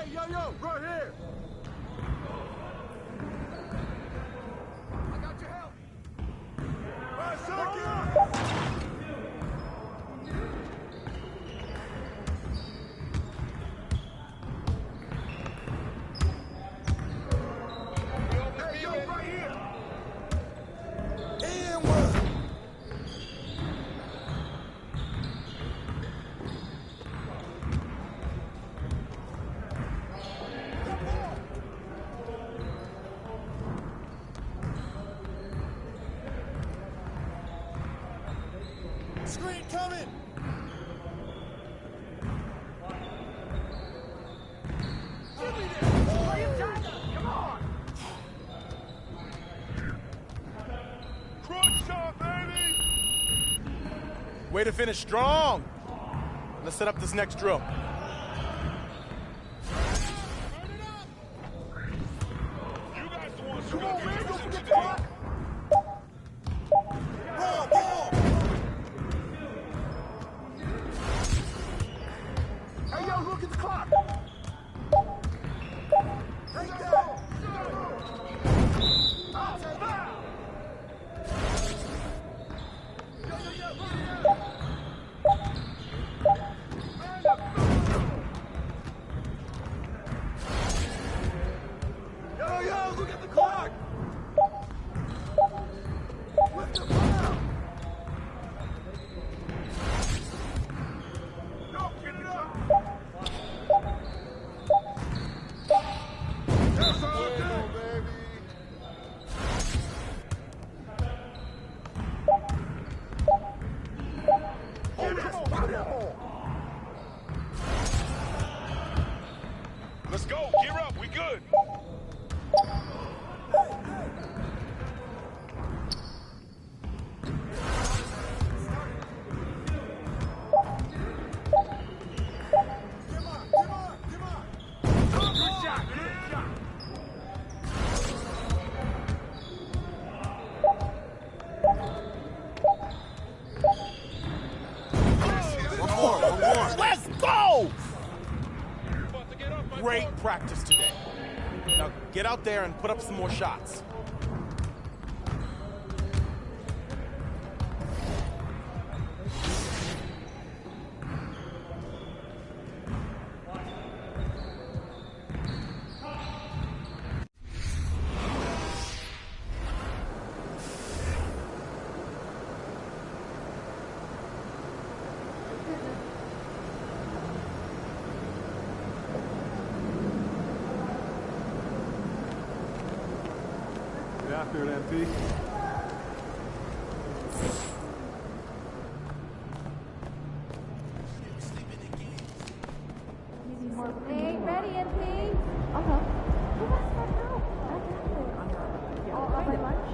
Hey, yo, right here! I got your help! 5 seconds! Hey, yo, right here! And what? Screen coming! Give me that! Play him tighter! Come on! Crunch time, baby! Way to finish strong! Let's set up this next drill. You guys the ones who got man, don't forget the clock! Ball! Hey, yo, look at the clock! Take that! Yo, look at the clock! With the foul! No, get it up! That's all day, baby! Get it! Let's go. Gear up. We good. Good shot! One more. Let's go! About to get up, my Great boy. practice today. Now get out there and put up some more shots. Get after it, MP. Hey, ready, MP? Uh-huh. Who wants that help? I'll buy lunch.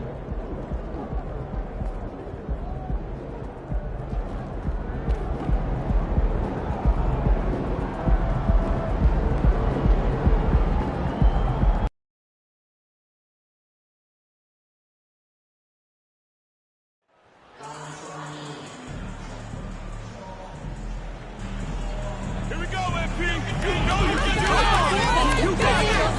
Here we go, MP. You know you can do it. You got it!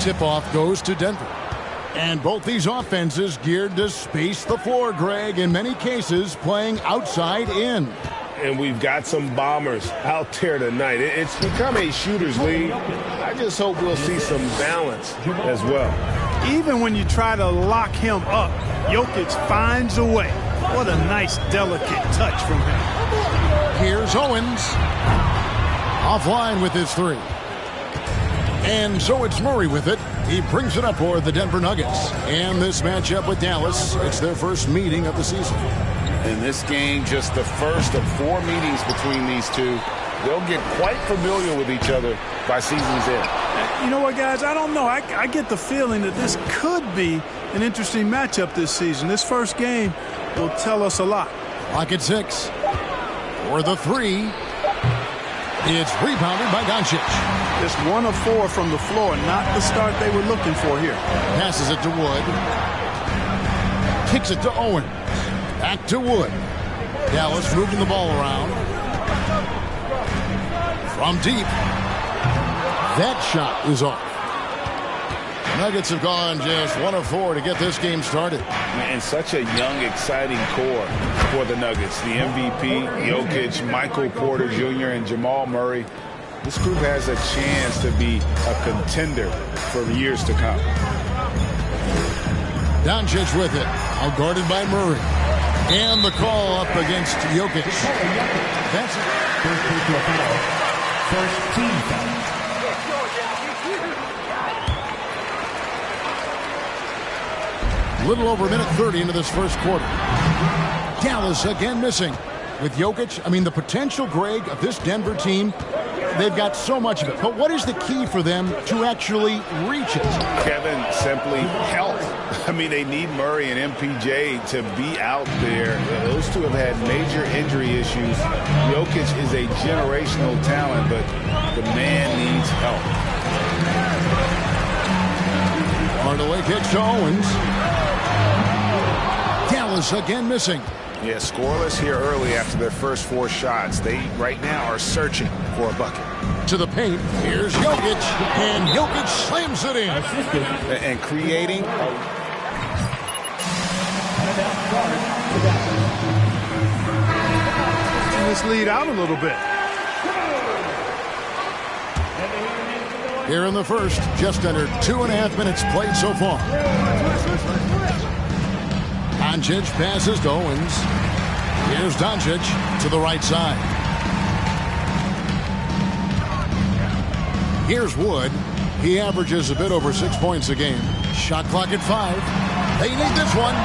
tip-off goes to Denver. And both these offenses geared to space the floor, Greg, in many cases playing outside in. And we've got some bombers out there tonight. It's become a shooter's league. I just hope we'll see some balance as well. Even when you try to lock him up, Jokic finds a way. What a nice, delicate touch from him. Here's Owens. Offline with his three. And so it's Murray with it. He brings it up for the Denver Nuggets. And this matchup with Dallas, it's their first meeting of the season. In this game, just the first of 4 meetings between these two. They'll get quite familiar with each other by season's end. You know what, guys? I don't know. I get the feeling that this could be an interesting matchup this season. This first game will tell us a lot. Clock at 6. For the three. It's rebounded by Doncic. Just 1 of 4 from the floor. Not the start they were looking for here. Passes it to Wood. Kicks it to Owens. Back to Wood. Dallas moving the ball around. From deep. That shot is off. Nuggets have gone just 1 of 4 to get this game started. And such a young, exciting core for the Nuggets. The MVP, Jokic, Michael Porter Jr., and Jamal Murray. This group has a chance to be a contender for years to come. Doncic with it. All guarded by Murray. And the call up against Jokic. That's it. First personal foul. First team foul. Little over a minute 30 into this first quarter. Dallas again missing. With Jokic, I mean, the potential, Greg, of this Denver team, they've got so much of it. But what is the key for them to actually reach it? Kevin, simply health. I mean, they need Murray and MPJ to be out there. Those two have had major injury issues. Jokic is a generational talent, but the man needs help. Hardaway kicks to Owens. Dallas again missing. Yeah, scoreless here early after their first 4 shots. They, right now, are searching for a bucket. To the paint, here's Jokic, and Jokic slams it in. And creating. This lead out a little bit. Here in the first, just under 2.5 minutes played so far. Doncic passes to Owens. Here's Doncic to the right side. Here's Wood. He averages a bit over 6 points a game. Shot clock at 5. They need this one.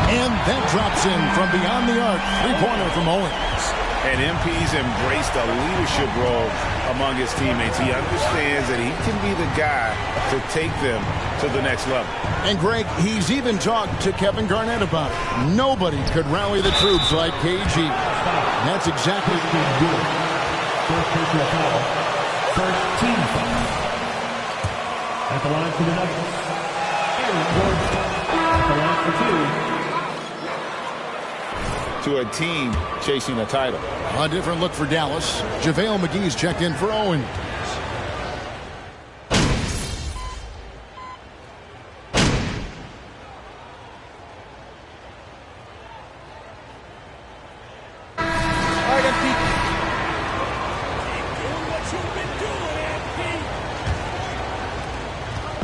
And that drops in from beyond the arc. 3-pointer from Owens. And MP's embraced a leadership role among his teammates. He understands that he can be the guy to take them to the next level. And Greg, he's even talked to Kevin Garnett about it. Nobody could rally the troops like KG. And that's exactly what he's doing. First personal foul. First team foul. At the line for the Nuggets. Aaron Gordon. At the line for 2. To a team chasing a title. A different look for Dallas. JaVale McGee's checked in for Owens.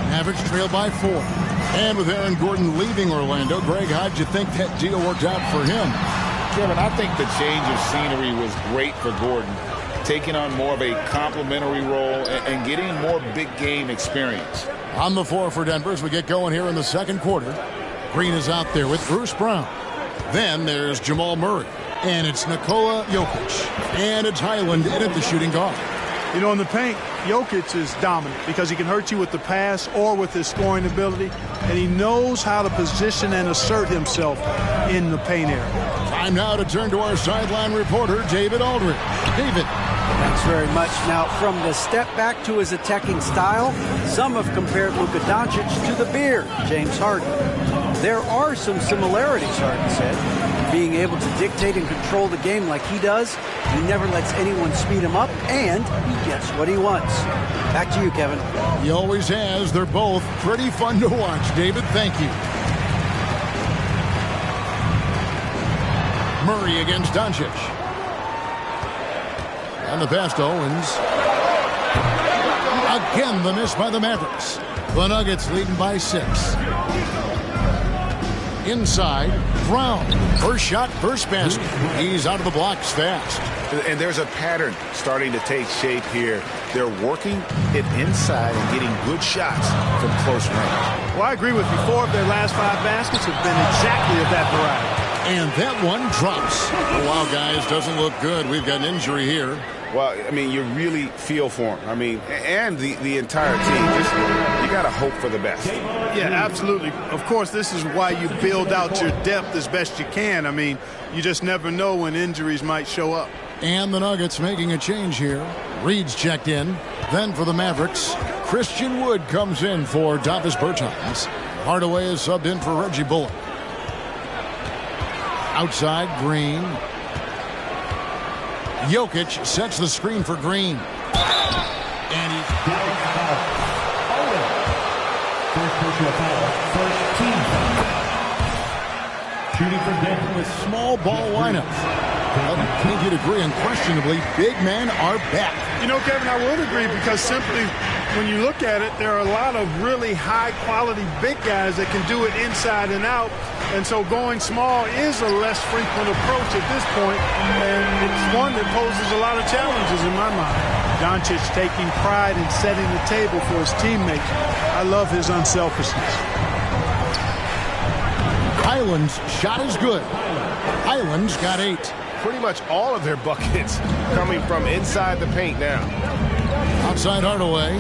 Mavericks trail by 4. And with Aaron Gordon leaving Orlando, Greg, how'd you think that deal worked out for him? Kevin, I think the change of scenery was great for Gordon, taking on more of a complimentary role and getting more big game experience. On the floor for Denver as we get going here in the second quarter. Green is out there with Bruce Brown. Then there's Jamal Murray. And it's Nikola Jokic. And it's Highland in at the shooting guard. You know, in the paint, Jokic is dominant because he can hurt you with the pass or with his scoring ability, and he knows how to position and assert himself in the paint area. Time now to turn to our sideline reporter, David Aldridge. David. Thanks very much. Now, from the step back to his attacking style, some have compared Luka Doncic to the Beard, James Harden. There are some similarities, Harden said. Being able to dictate and control the game like he does, he never lets anyone speed him up, and he gets what he wants. Back to you, Kevin. He always has. They're both pretty fun to watch, David. Thank you. Murray against Doncic. And the pass to Owens. Again, the miss by the Mavericks. The Nuggets leading by 6. Inside, Brown. First shot, first basket. He's out of the blocks fast. And there's a pattern starting to take shape here. They're working it inside and getting good shots from close range. Well, I agree with you. 4 of their last 5 baskets have been exactly of that variety. And that one drops. Oh, wow, guys, doesn't look good. We've got an injury here. Well, I mean, you really feel for him. I mean, and the entire team. Just, you got to hope for the best. Yeah, absolutely. Of course, this is why you build out your depth as best you can. I mean, you just never know when injuries might show up. And the Nuggets making a change here. Reed's checked in. Then for the Mavericks, Christian Wood comes in for Davis Bertans. Hardaway is subbed in for Reggie Bullock. Outside, Green. Jokic sets the screen for Green. And he's first personal foul, first team foul. Shooting for Denver. with small ball lineups. Well, I think you'd agree unquestionably, big men are back. You know, Kevin, I would agree because simply when you look at it, there are a lot of really high-quality big guys that can do it inside and out. And so going small is a less frequent approach at this point, and it's one that poses a lot of challenges in my mind. Doncic taking pride in setting the table for his teammates. I love his unselfishness. Highland's shot is good. Highland's got 8. Pretty much all of their buckets coming from inside the paint now. Outside Hardaway.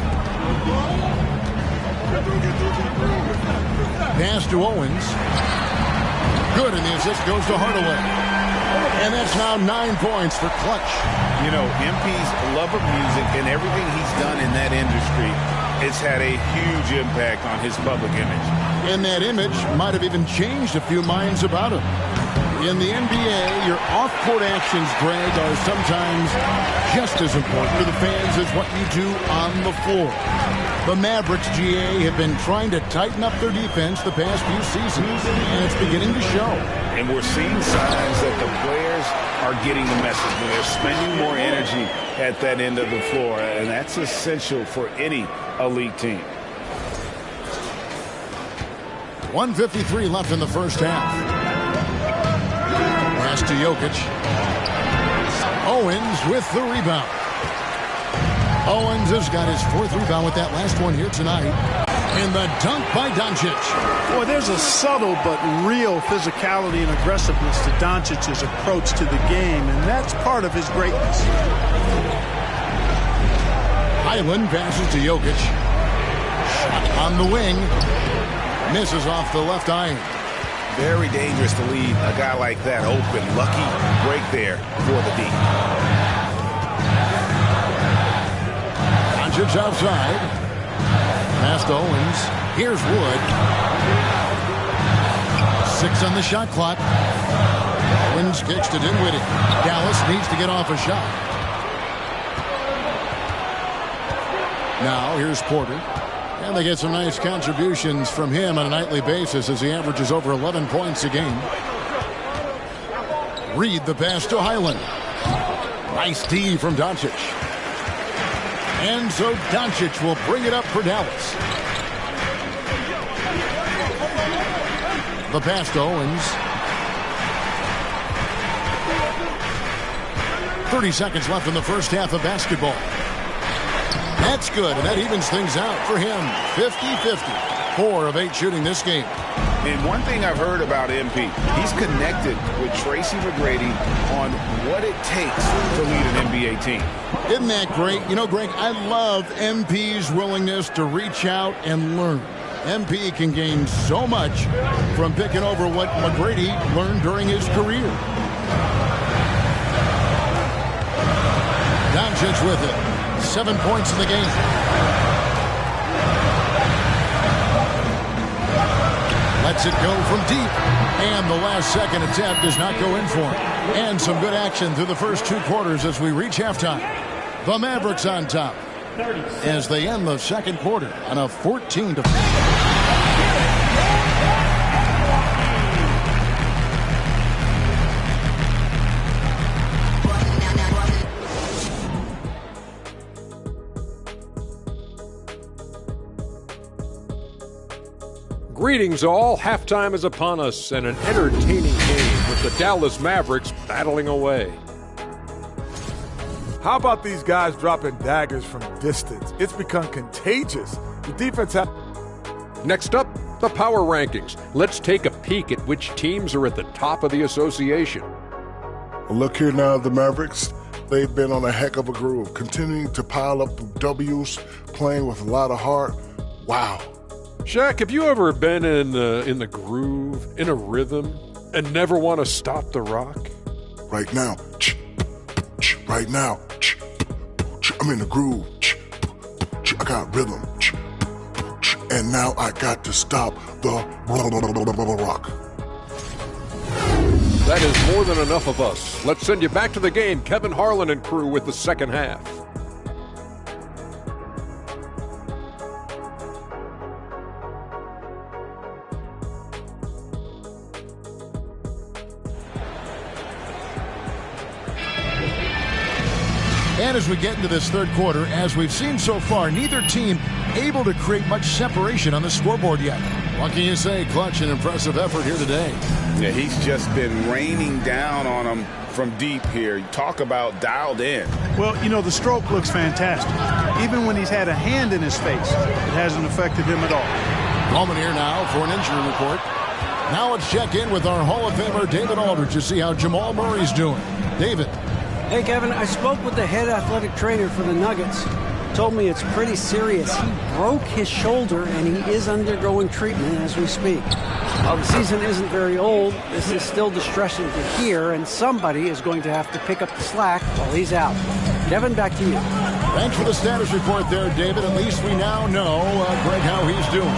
Pass to Owens. Good, and the assist goes to Hardaway. And that's now 9 points for Clutch. You know, MP's love of music and everything he's done in that industry, it's had a huge impact on his public image. And that image might have even changed a few minds about him. In the NBA, your off-court actions, Greg, are sometimes just as important to the fans as what you do on the floor. The Mavericks, GA, have been trying to tighten up their defense the past few seasons, and it's beginning to show. And we're seeing signs that the players are getting the message. They're spending more energy at that end of the floor, and that's essential for any elite team. 1:53 left in the first half. Pass to Jokic. Owens with the rebound. Owens has got his 4th rebound with that last one here tonight. And the dunk by Doncic. Boy, there's a subtle but real physicality and aggressiveness to Doncic's approach to the game, and that's part of his greatness. Highland passes to Jokic. Shot on the wing. Misses off the left iron. Very dangerous to leave a guy like that open. Lucky break there for the D. Doncic outside. Pass to Owens. Here's Wood. 6 on the shot clock. Owens kicks to Dinwiddie. Dallas needs to get off a shot. Now here's Porter. And they get some nice contributions from him on a nightly basis as he averages over 11 points a game. Reed the pass to Highland. Nice D from Doncic. And so Doncic will bring it up for Dallas. The pass to Owens. 30 seconds left in the first half of basketball. That's good, and that evens things out for him. 50-50. 4 of 8 shooting this game. And one thing I've heard about MP, he's connected with Tracy McGrady on what it takes to lead an NBA team. Isn't that great? You know, Greg, I love MP's willingness to reach out and learn. MP can gain so much from picking over what McGrady learned during his career. Doncic with it. 7 points in the game. Lets it go from deep. And the last-second attempt does not go in for him. And some good action through the first 2 quarters as we reach halftime. The Mavericks on top as they end the second quarter on a 14-. Greetings all. Halftime is upon us and an entertaining game with the Dallas Mavericks battling away. How about these guys dropping daggers from distance? It's become contagious. The defense has... Next up, the power rankings. Let's take a peek at which teams are at the top of the association. Look here now, the Mavericks. They've been on a heck of a groove, continuing to pile up W's, playing with a lot of heart. Wow. Shaq, have you ever been in the groove, in a rhythm, and never want to stop the rock? Right now. Right now. I'm in the groove. I got rhythm. And now I got to stop the rock. That is more than enough of us. Let's send you back to the game, Kevin Harlan and crew, with the second half. And as we get into this third quarter, as we've seen so far, neither team able to create much separation on the scoreboard yet. What can you say? Clutch and impressive effort here today. Yeah, he's just been raining down on them from deep here. Talk about dialed in. Well, you know, the stroke looks fantastic. Even when he's had a hand in his face, it hasn't affected him at all. Moment here now for an injury report. Now let's check in with our Hall of Famer David Aldridge to see how Jamal Murray's doing. David. Hey, Kevin, I spoke with the head athletic trainer for the Nuggets. Told me it's pretty serious. He broke his shoulder, and he is undergoing treatment as we speak. While the season isn't very old, this is still distressing to hear, and somebody is going to have to pick up the slack while he's out. Kevin, back to you. Thanks for the status report there, David. At least we now know, Greg, how he's doing.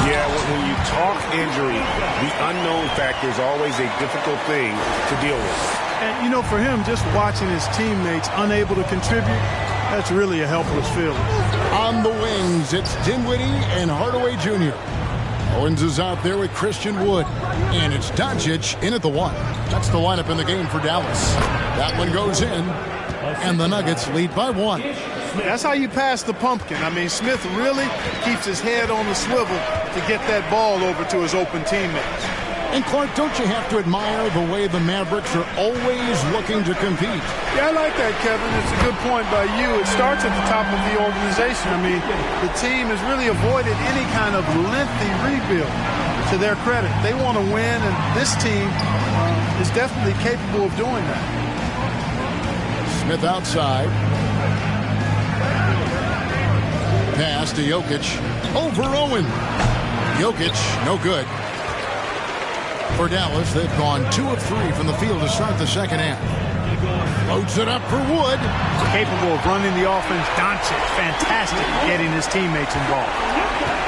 Yeah, when you talk injury, the unknown factor is always a difficult thing to deal with. And, you know, for him, just watching his teammates unable to contribute, that's really a helpless feeling. On the wings, it's Dinwiddie and Hardaway Jr. Owens is out there with Christian Wood. And it's Doncic in at the 1. That's the lineup in the game for Dallas. That one goes in, and the Nuggets lead by 1. That's how you pass the pumpkin. I mean, Smith really keeps his head on the swivel to get that ball over to his open teammates. And Clark, don't you have to admire the way the Mavericks are always looking to compete? Yeah, I like that, Kevin. It's a good point by you. It starts at the top of the organization. I mean, the team has really avoided any kind of lengthy rebuild, to their credit. They want to win, and this team is definitely capable of doing that. Smith outside. Pass to Jokic. Over Owen. Jokic, no good. For Dallas, they've gone 2 of 3 from the field to start the second half. Loads it up for Wood. Capable of running the offense. Doncic, fantastic at getting his teammates involved.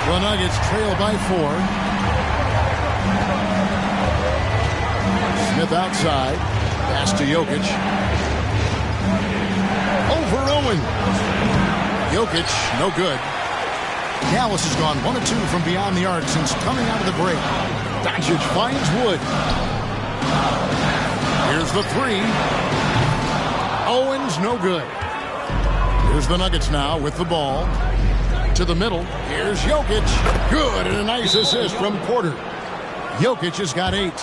The Nuggets trail by 4. Smith outside. Pass to Jokic. Over Owen. Jokic, no good. Dallas has gone 1 of 2 from beyond the arc since coming out of the break. Doncic finds Wood. Here's the 3. Owens, no good. Here's the Nuggets now with the ball. To the middle. Here's Jokic. Good, and a nice assist from Porter. Jokic has got 8.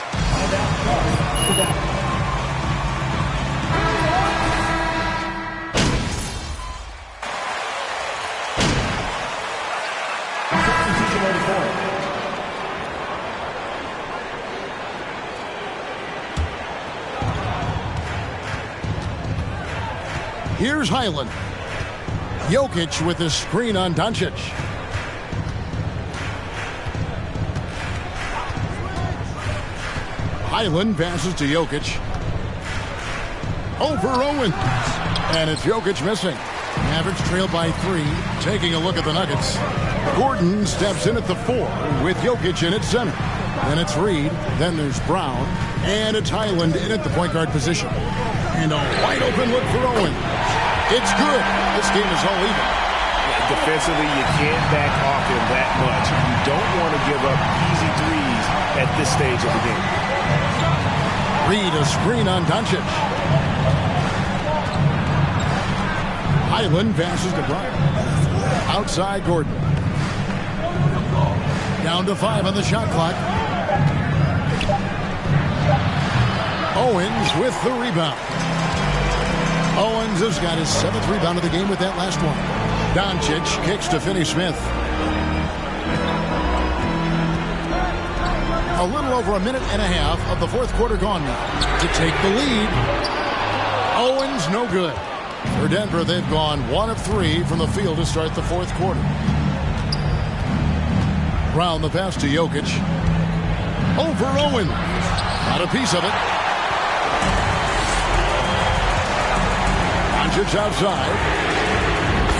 Here's Highland. Jokic with his screen on Doncic. Highland passes to Jokic. Over Owens. And it's Jokic missing. Mavericks trail by 3. Taking a look at the Nuggets. Gordon steps in at the 4 with Jokic in at center. Then it's Reed. Then there's Brown. And it's Highland in at the point guard position. And a wide open look for Owen. It's good. This game is all even. Defensively, you can't back off him that much. You don't want to give up easy threes at this stage of the game. Reed, a screen on Doncic. Highland passes to Bryant. Outside Gordon. Down to 5 on the shot clock. Owens with the rebound. Owens has got his 7th rebound of the game with that last one. Doncic kicks to Finney-Smith. A little over a minute and a half of the fourth quarter gone now to take the lead. Owens no good. For Denver, they've gone 1 of 3 from the field to start the fourth quarter. Brown the pass to Jokic. Over Owens. Not a piece of it. Doncic outside.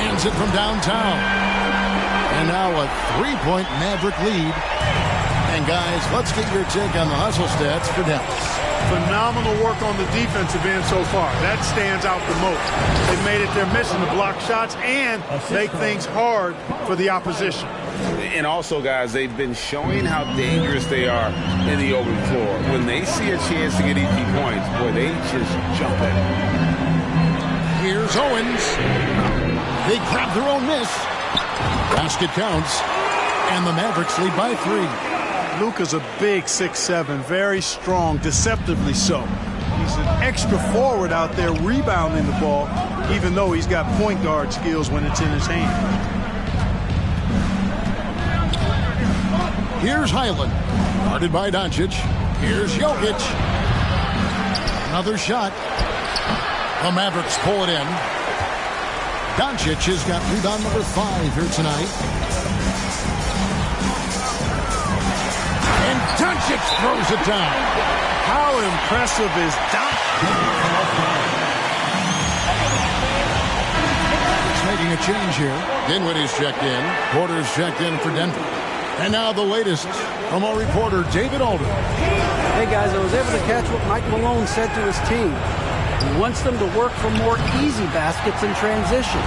Hands it from downtown. And now a 3-point Maverick lead. And guys, let's get your take on the hustle stats for Dallas. Phenomenal work on the defensive end so far. That stands out the most. They've made it their mission to block shots and make things hard for the opposition. And also, guys, they've been showing how dangerous they are in the open floor. When they see a chance to get easy points, boy, they just jump at it. Here's Owens. They grab their own miss. Basket counts. And the Mavericks lead by 3. Luka's a big 6'7", very strong, deceptively so. He's an extra forward out there rebounding the ball, even though he's got point guard skills when it's in his hand. Here's Highland, guarded by Doncic. Here's Jokic. Another shot. The Mavericks pull it in. Doncic has got rebound number 5 here tonight. And Doncic throws it down. How impressive is Doncic? It's making a change here. Dinwiddie's checked in. Porter's checked in for Denver. And now the latest from our reporter, David Alden. Hey, guys, I was able to catch what Mike Malone said to his team. He wants them to work for more easy baskets in transition.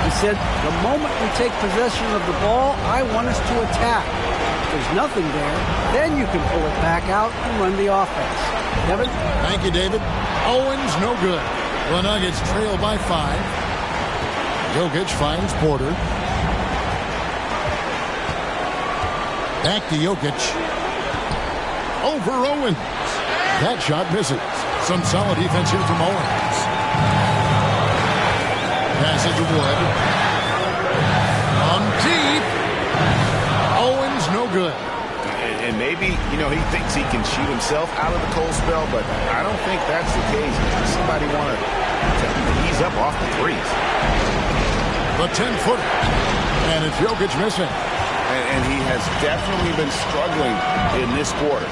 He said, the moment we take possession of the ball, I want us to attack. There's nothing there, then you can pull it back out and run the offense. Kevin? Thank you, David. Owens, no good. The Nuggets trail by 5. Jokic finds Porter. Back to Jokic. Over Owens. That shot misses. Some solid defense here from Owens. Pass it to Wood. Deep. Owens, no good. And maybe, he thinks he can shoot himself out of the cold spell, but I don't think that's the case. Somebody want to ease up off the threes. The 10-footer. And it's Jokic missing. And he has definitely been struggling in this quarter.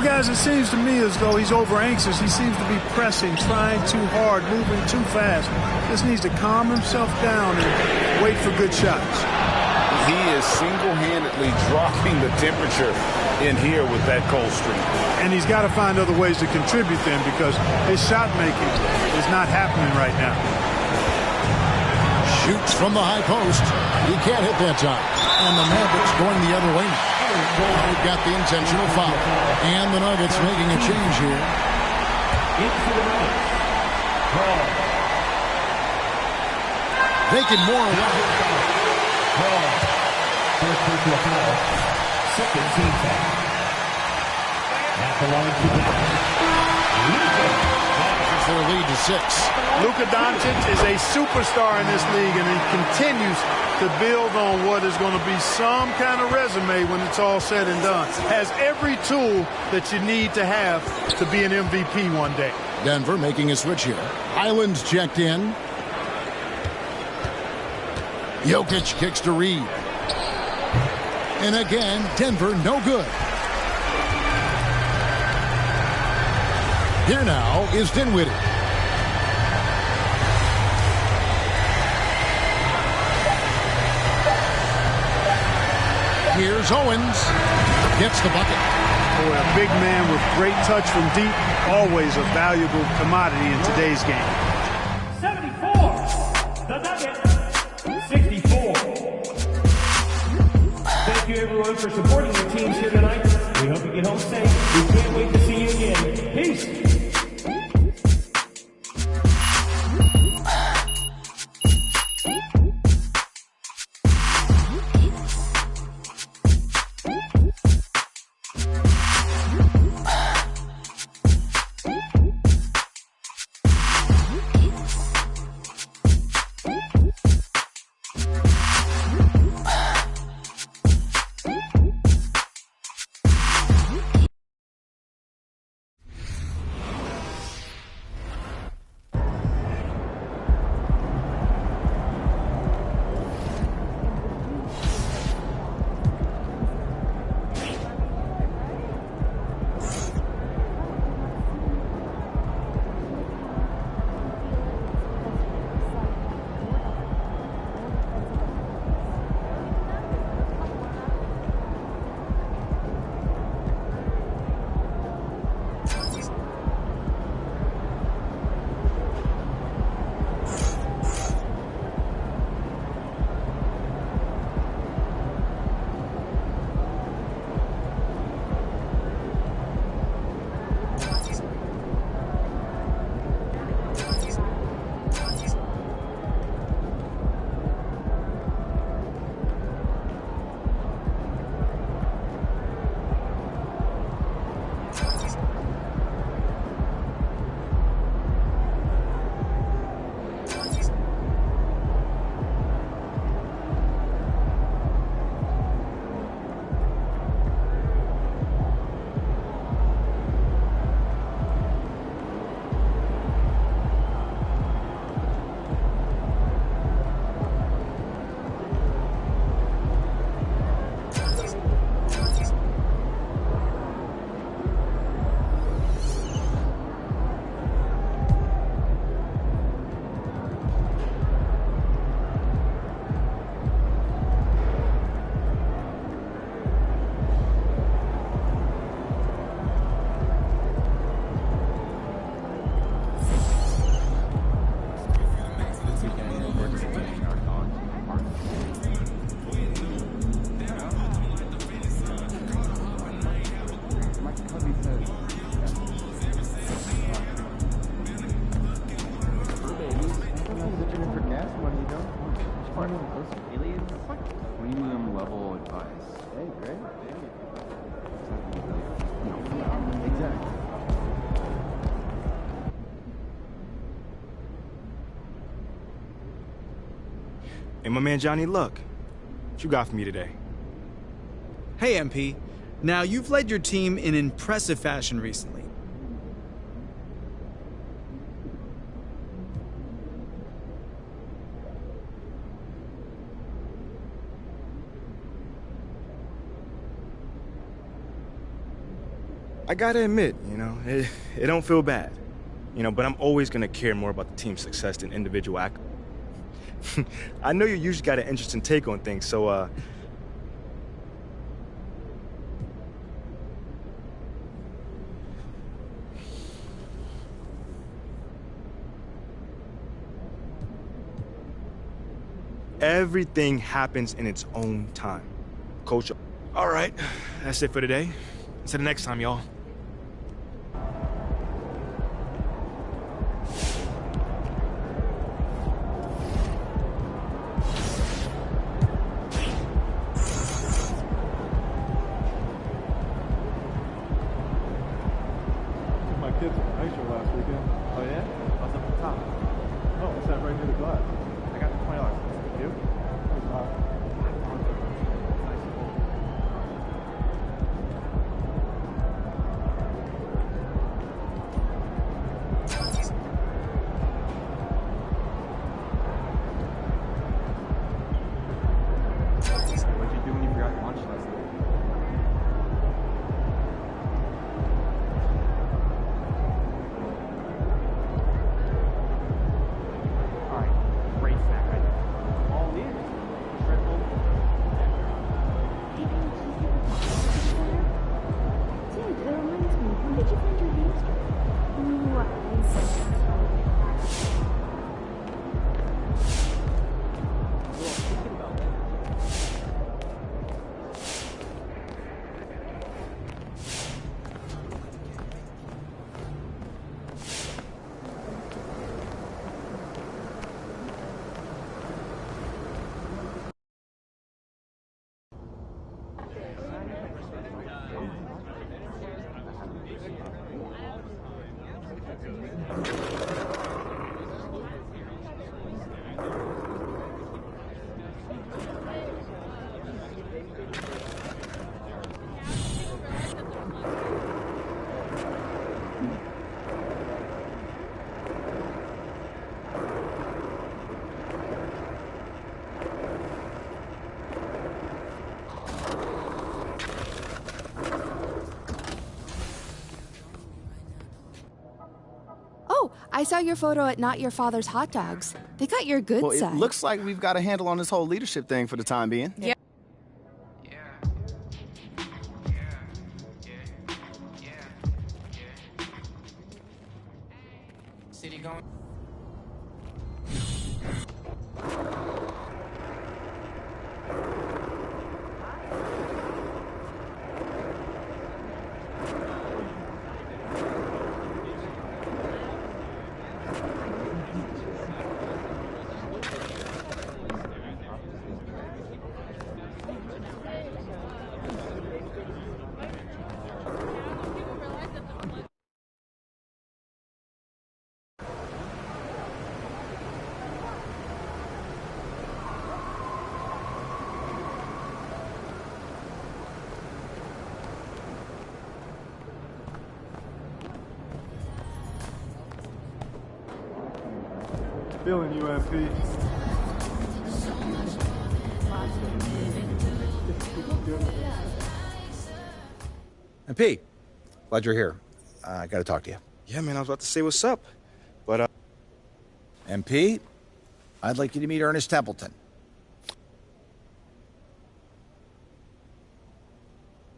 Guys, it seems to me as though he's over anxious. He seems to be pressing, trying too hard, moving too fast. Just needs to calm himself down and wait for good shots. He is single-handedly dropping the temperature in here with that cold streak. And he's got to find other ways to contribute then, because his shot making is not happening right now. Shoots from the high post. He can't hit that time. And the Mavericks going the other way. They've got the intentional foul. And the Nuggets making a change here. Making more of that. First personal foul. Second team foul. At the line to their lead to 6. Luka Doncic is a superstar in this league, and he continues to build on what is going to be some kind of resume when it's all said and done. Has every tool that you need to have to be an MVP one day. Denver making a switch here. Highland's checked in. Jokic kicks to Reed. And again, Denver no good. Here now is Dinwiddie. Here's Owens. Gets the bucket. Boy, a big man with great touch from deep, always a valuable commodity in today's game. 74, the Nuggets, 64. Thank you, everyone, for supporting your teams here tonight. We hope you get home safe. We can't wait to see you again. Peace. Premium level advice. Hey, great. Exactly. Hey, my man Johnny, look. What you got for me today? Hey, MP. Now, you've led your team in impressive fashion recently. I gotta admit, it don't feel bad. But I'm always gonna care more about the team's success than individual accolades. I know you usually got an interesting take on things, so, everything happens in its own time. Coach, all right, that's it for today. Until the next time, y'all. My kids were ice show last weekend. Oh yeah? What's up at the top? Oh, it's that right near the glass. I got the $20. You? What'd you do when you forgot your lunch last night? Alright, great snack right there. All in. Red Bull Oh, I saw your photo at Not Your Father's Hot Dogs. They got your good Well, side. it looks like we've got a handle on this whole leadership thing for the time being. Yeah. City going. Feeling you, MP. MP, glad you're here. I got to talk to you. Yeah, man, I was about to say what's up, but MP, I'd like you to meet Ernest Templeton.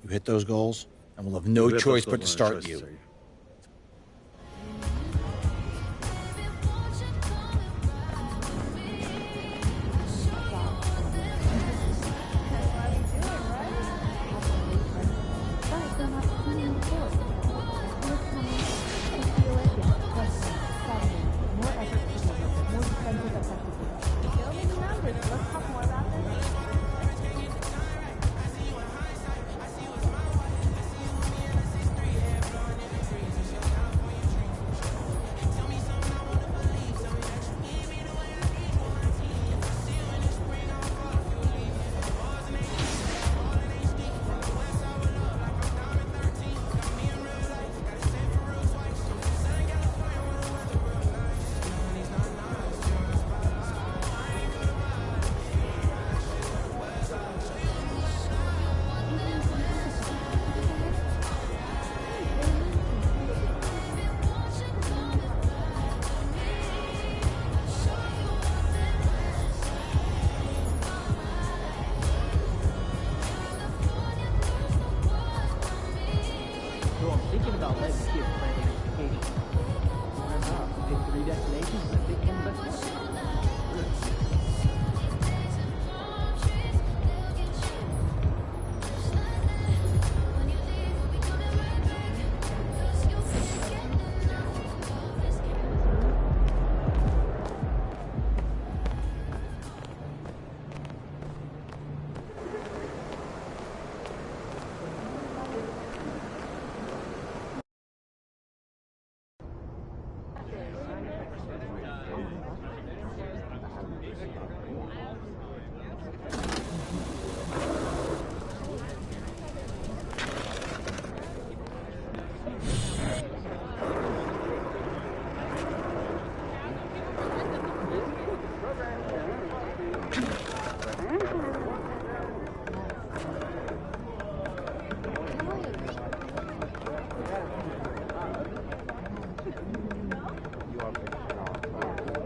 You hit those goals, and we'll have no choice but to start you.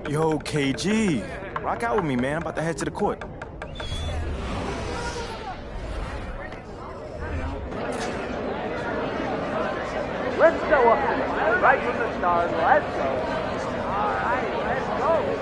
Yo, KG, rock out with me, man. I'm about to head to the court. Let's go up there. Right from the start. Let's go. All right, let's go.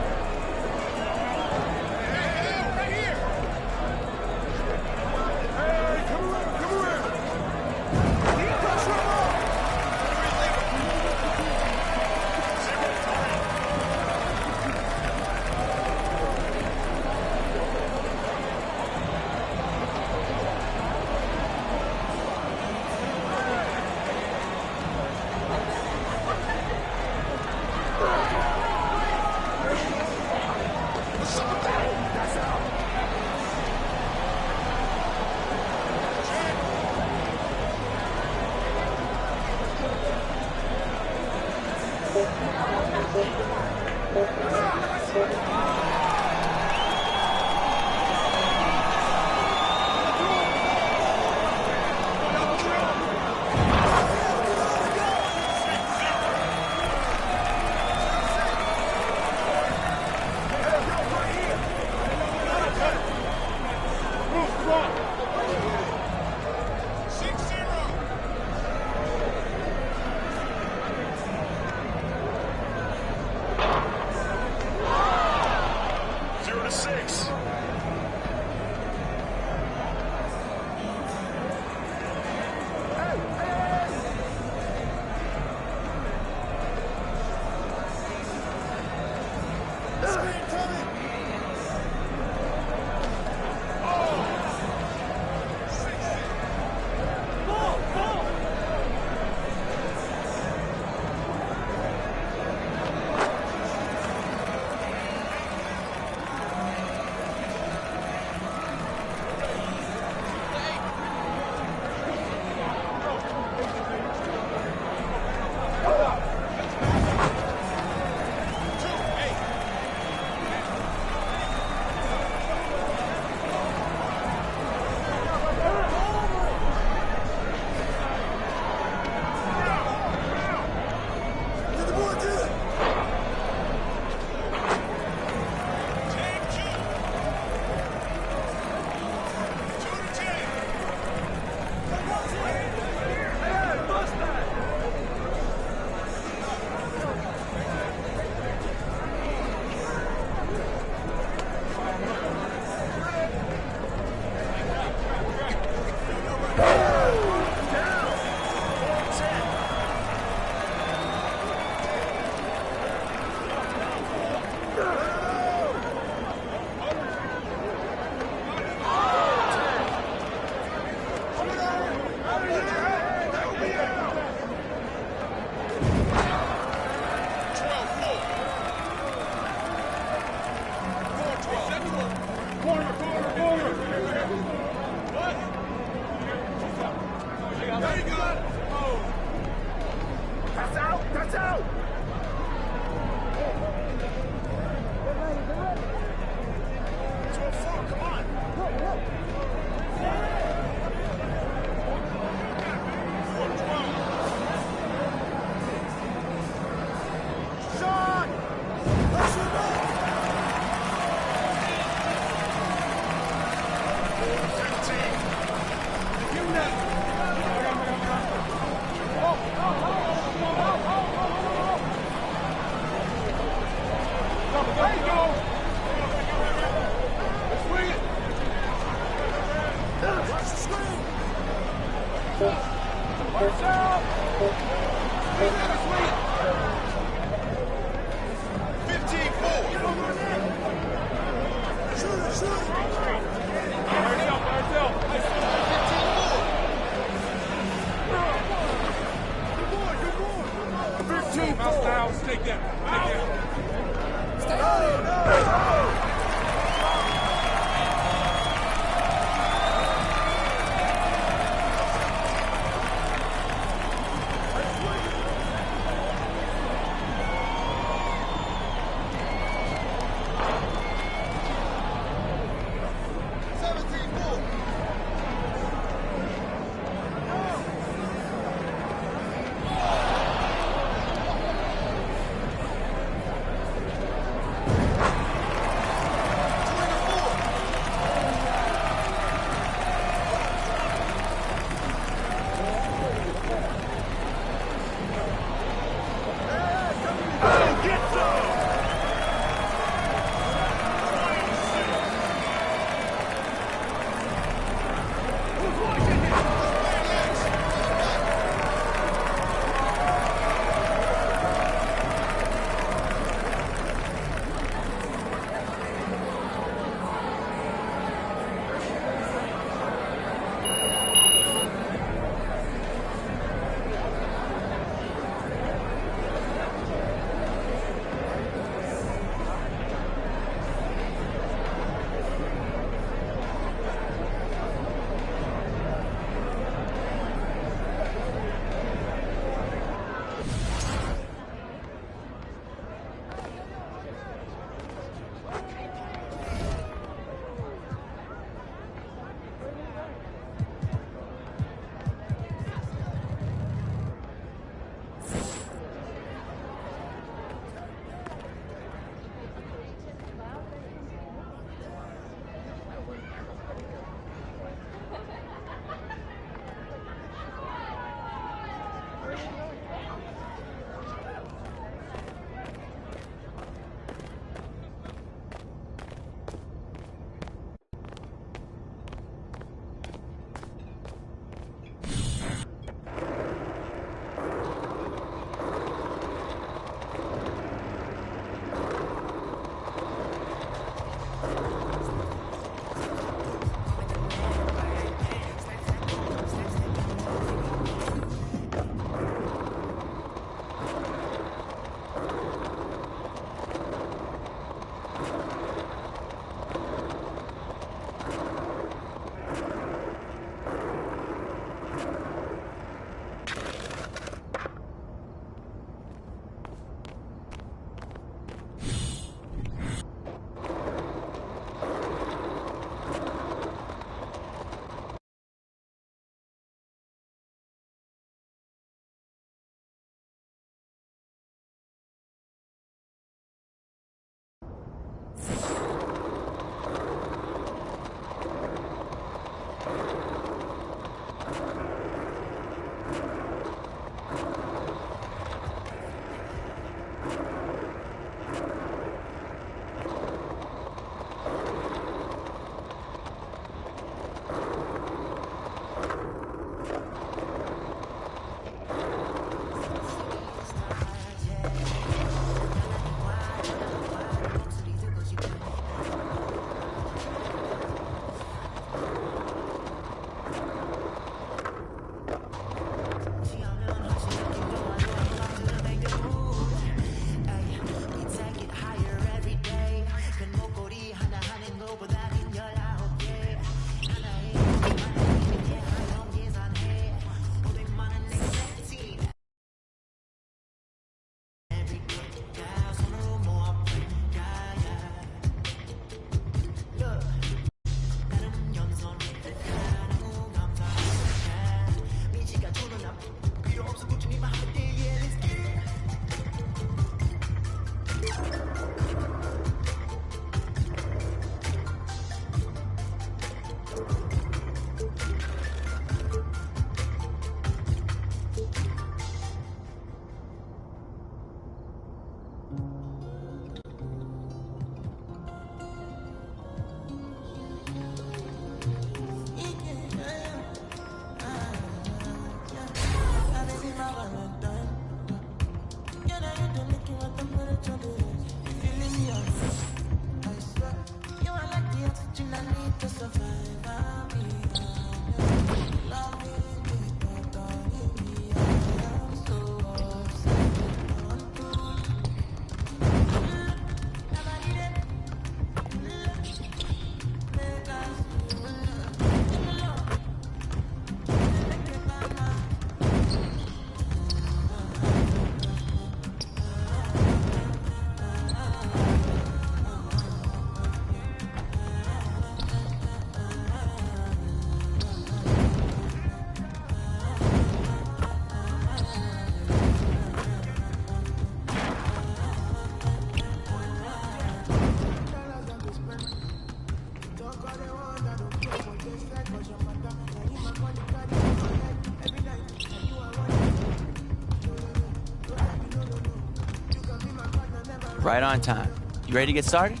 Right on time. You ready to get started?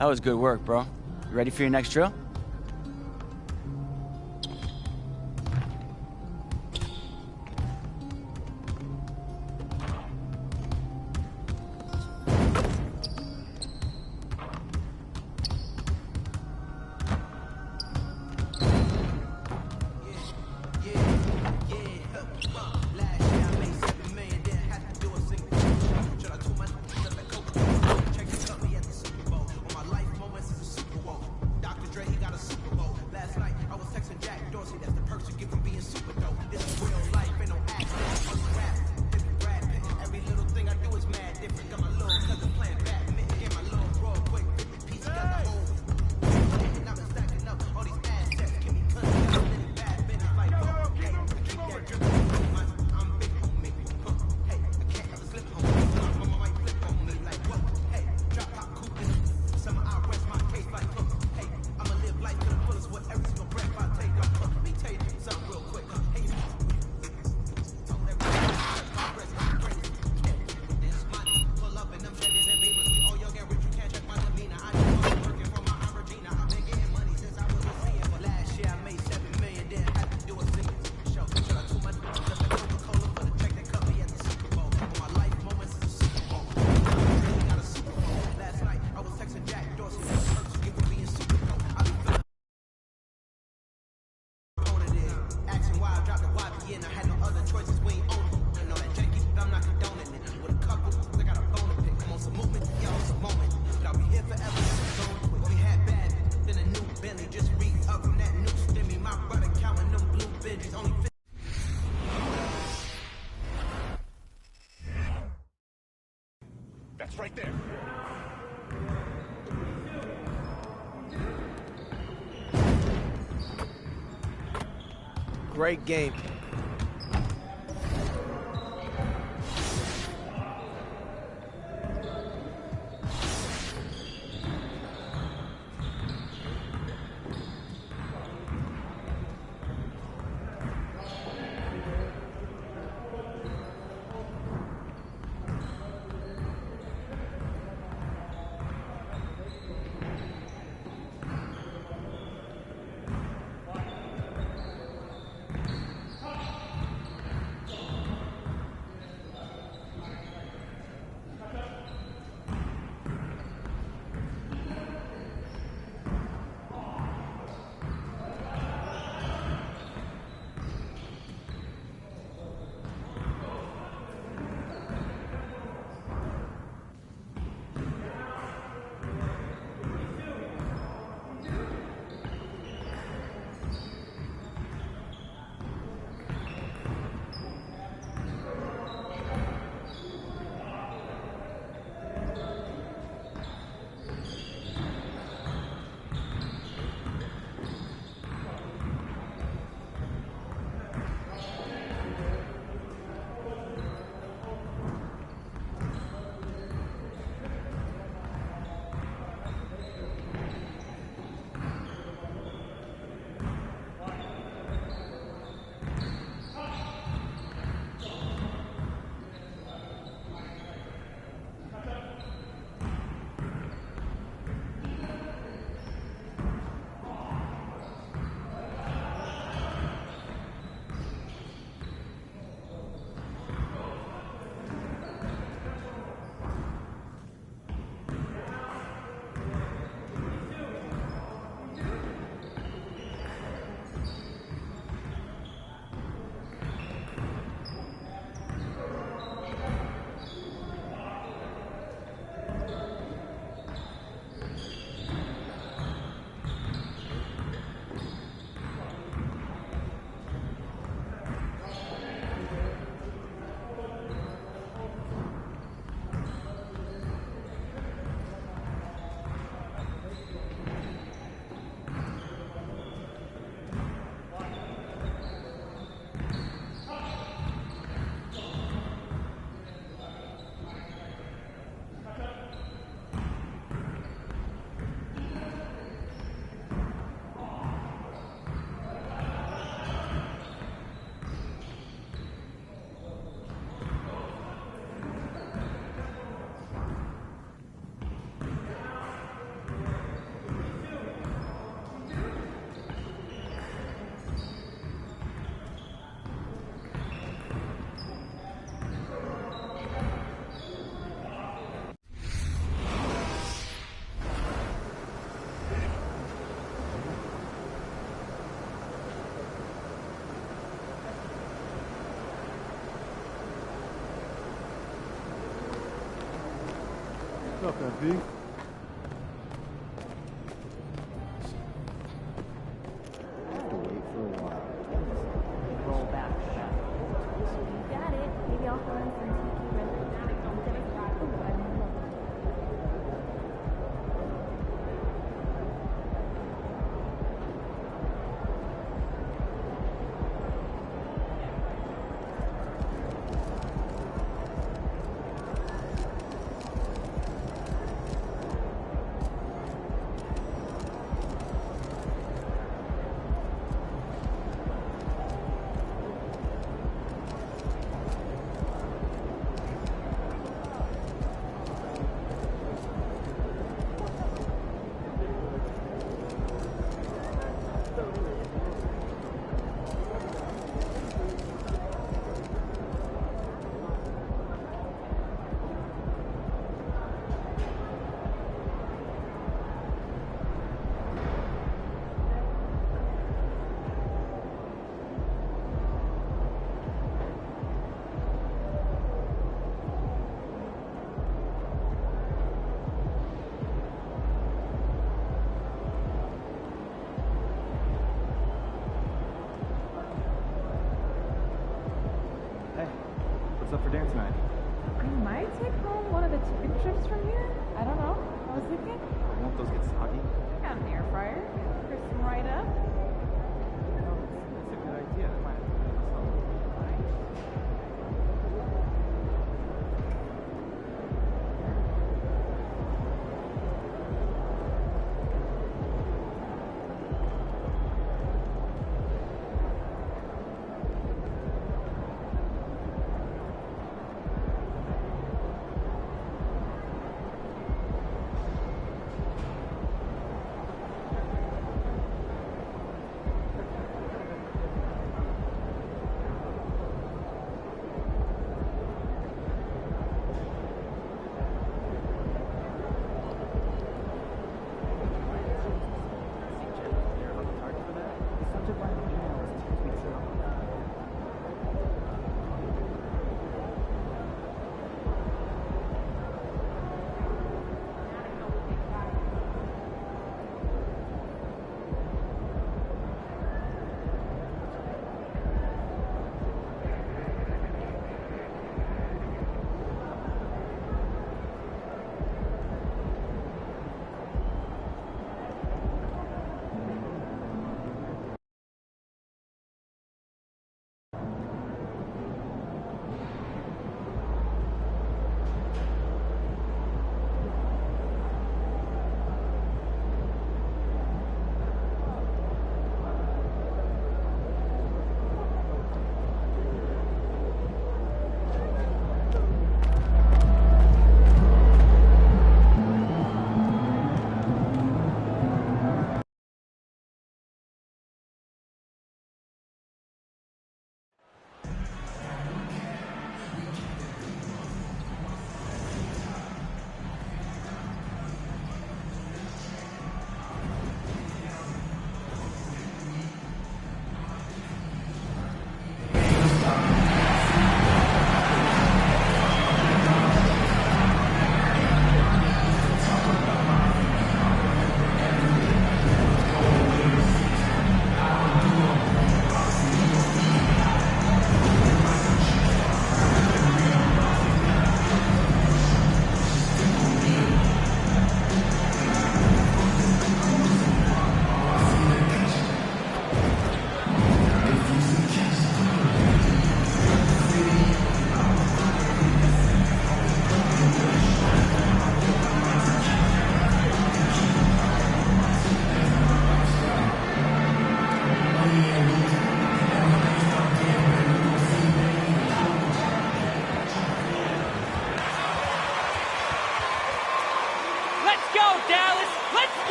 That was good work, bro. You ready for your next drill? That's right there. Great game. up, MP? Roll back. You got it. Maybe I'll throw in some tiki resin. Ooh, I love it. What's up for dinner tonight? I might take home one of the chicken strips from here. I don't know. I was thinking. Won't those get soggy? I got an air fryer. Crisp them right up. That's a good idea. I might have to do this.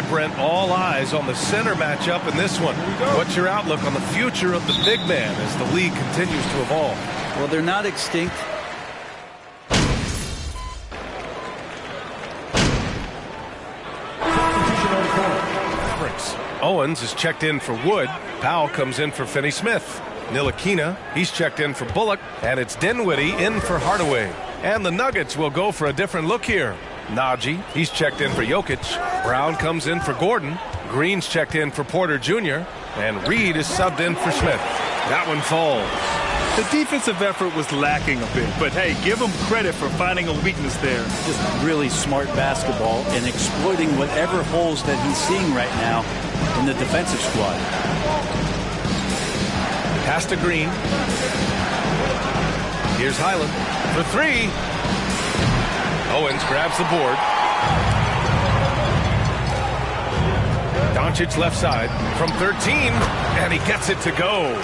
right, Brent, all eyes on the center matchup in this one. What's your outlook on the future of the big man as the league continues to evolve? Well, they're not extinct. Mavericks. Owens is checked in for Wood. Powell comes in for Finney-Smith. Ntilikina, he's checked in for Bullock. And it's Dinwiddie in for Hardaway. And the Nuggets will go for a different look here. Najee, he's checked in for Jokic. Brown comes in for Gordon. Green's checked in for Porter Jr. And Reed is subbed in for Smith. That one falls. The defensive effort was lacking a bit, but hey, give them credit for finding a weakness there. Just really smart basketball and exploiting whatever holes that he's seeing right now in the defensive squad. Pass to Green. Here's Highland for three. Owens grabs the board. Doncic left side from 13, and he gets it to go.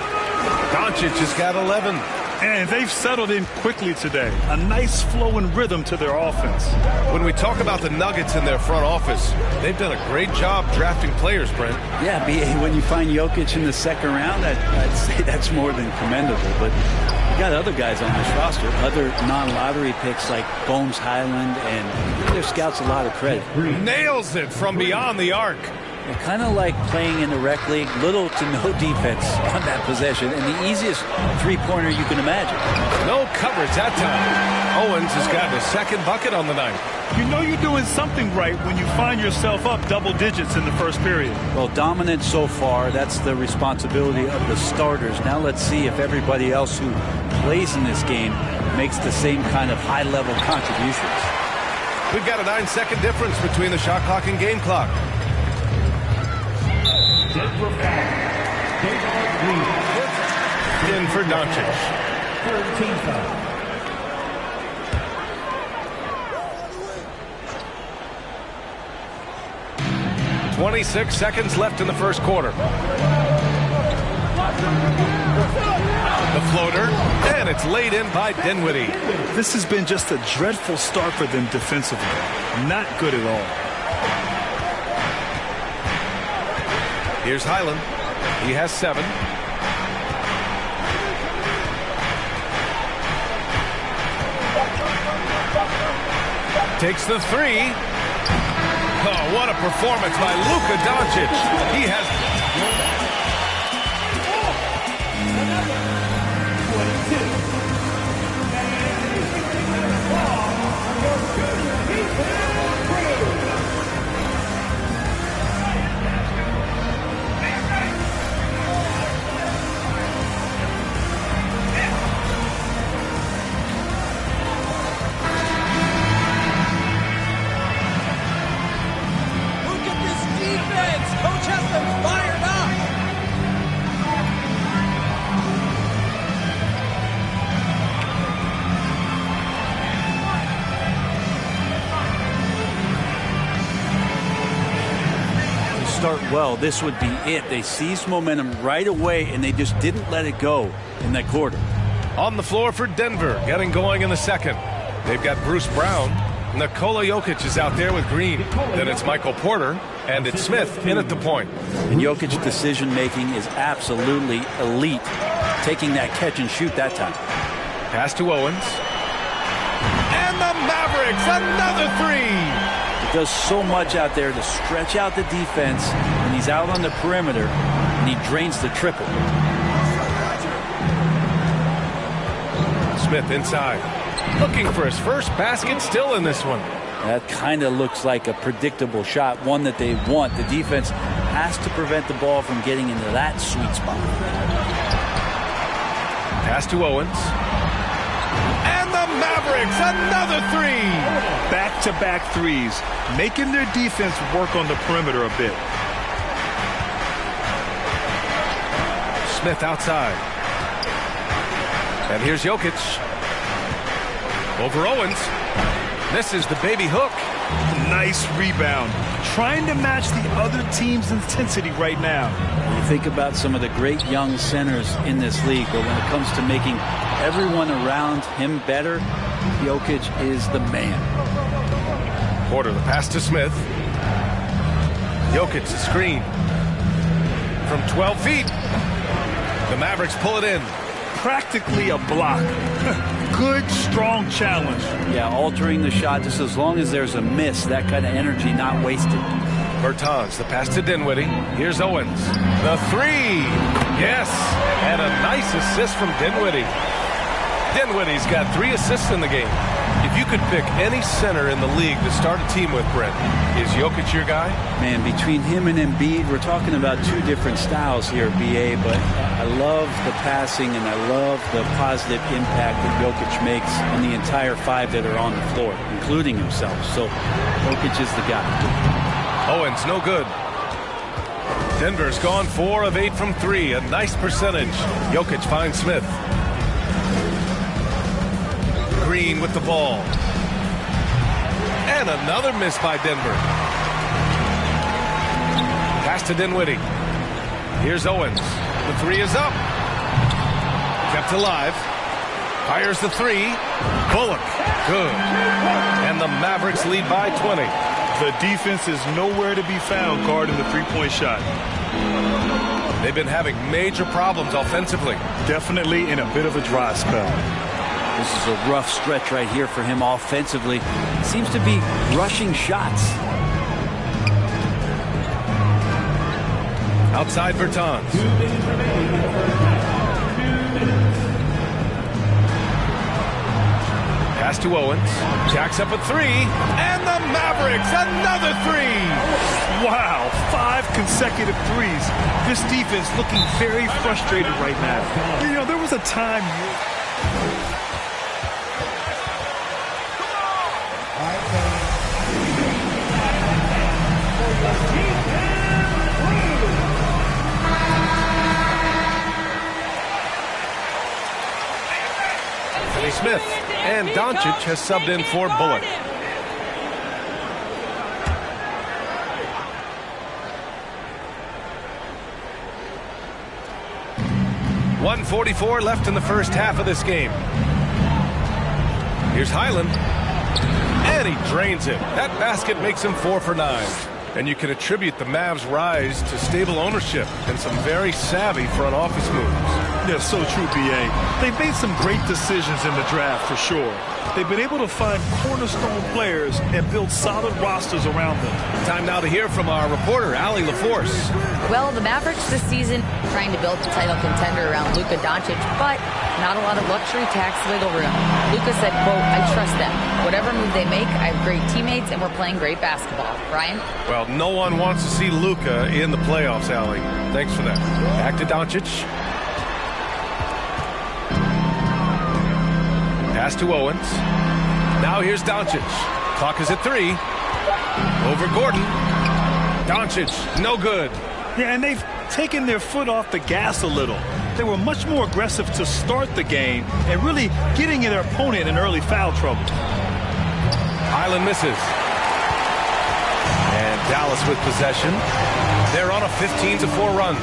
Doncic has got 11. And they've settled in quickly today. A nice flow and rhythm to their offense. When we talk about the Nuggets in their front office, they've done a great job drafting players, Brent. Yeah, B.A., when you find Jokic in the second round, I'd say that's more than commendable. But you got other guys on this roster, other non-lottery picks like Bones Highland, and give their scouts a lot of credit. Nails it from beyond the arc. Kind of like playing in the rec league, little to no defense on that possession, and the easiest three-pointer you can imagine. No coverage that time. Owens has gotten his second bucket on the night. You know you're doing something right when you find yourself up double digits in the first period. Well, dominant so far. That's the responsibility of the starters. Now let's see if everybody else who plays in this game makes the same kind of high-level contributions. We've got a 9-second difference between the shot clock and game clock. In for Doncic. 26 seconds left in the first quarter. The floater, and it's laid in by Dinwiddie. This has been just a dreadful start for them defensively. Not good at all. Here's Highland. He has 7. Takes the 3. Oh, what a performance by Luka Doncic. He has... Start well, this would be it. They seized momentum right away, and they just didn't let it go in that quarter. On the floor for Denver, getting going in the second. They've got Bruce Brown. Nikola Jokic is out there with Green. Then it's Michael Porter, and it's Smith in at the point. And Jokic's decision-making is absolutely elite, taking that catch and shoot that time. Pass to Owens. And the Mavericks, another 3! Does so much out there to stretch out the defense when he's out on the perimeter, and he drains the triple. Smith inside, looking for his first basket, still in this one. That kind of looks like a predictable shot, one that they want. The defense has to prevent the ball from getting into that sweet spot. Pass to Owens. And the Mavericks, another 3! Back-to-back threes, making their defense work on the perimeter a bit. Smith outside. And here's Jokic. Over Owens. Misses the baby hook. Nice rebound. Trying to match the other team's intensity right now. You think about some of the great young centers in this league, but when it comes to making everyone around him better, Jokic is the man. Porter, the pass to Smith. Jokic the screen. From 12 feet. The Mavericks pull it in. Practically a block. Good, strong challenge. Yeah, altering the shot just as long as there's a miss. That kind of energy not wasted. Bertans, the pass to Dinwiddie. Here's Owens. The three. Yes. And a nice assist from Dinwiddie. Dinwiddie's got 3 assists in the game. If you could pick any center in the league to start a team with, Brent, is Jokic your guy? Man, between him and Embiid, we're talking about 2 different styles here, BA, but I love the passing and I love the positive impact that Jokic makes on the entire 5 that are on the floor, including himself. So Jokic is the guy. Owens, no good. Denver's gone 4 of 8 from 3, a nice percentage. Jokic finds Smith. Green with the ball. And another miss by Denver. Pass to Dinwiddie. Here's Owens. The 3 is up. Kept alive. Fires the 3. Bullock. Good. And the Mavericks lead by 20. The defense is nowhere to be found guarding the three-point shot. They've been having major problems offensively. Definitely in a bit of a dry spell. This is a rough stretch right here for him offensively. Seems to be rushing shots. Outside Bertans. Pass to Owens. Jacks up a 3. And the Mavericks, another 3. Wow, 5 consecutive threes. This defense looking very frustrated right now. You know, there was a time... Smith, and Doncic has subbed in for Bullock. .144 left in the first half of this game. Here's Highland, and he drains it. That basket makes him 4 for 9. And you can attribute the Mavs' rise to stable ownership and some very savvy front office moves. Yeah, so true, B.A. They've made some great decisions in the draft, for sure. They've been able to find cornerstone players and build solid rosters around them. Time now to hear from our reporter, Allie LaForce. Well, the Mavericks this season trying to build a title contender around Luka Doncic, but not a lot of luxury tax wiggle room. Luka said, quote, I trust them. Whatever move they make, I have great teammates, and we're playing great basketball. Brian? Well, no one wants to see Luka in the playoffs, Allie. Thanks for that. Back to Doncic. Pass to Owens. Now here's Doncic. Clock is at 3. Over Gordon. Doncic, no good. Yeah, and they've taken their foot off the gas a little. They were much more aggressive to start the game and really getting their opponent in early foul trouble. Highland misses. And Dallas with possession. They're on a 15-4 run.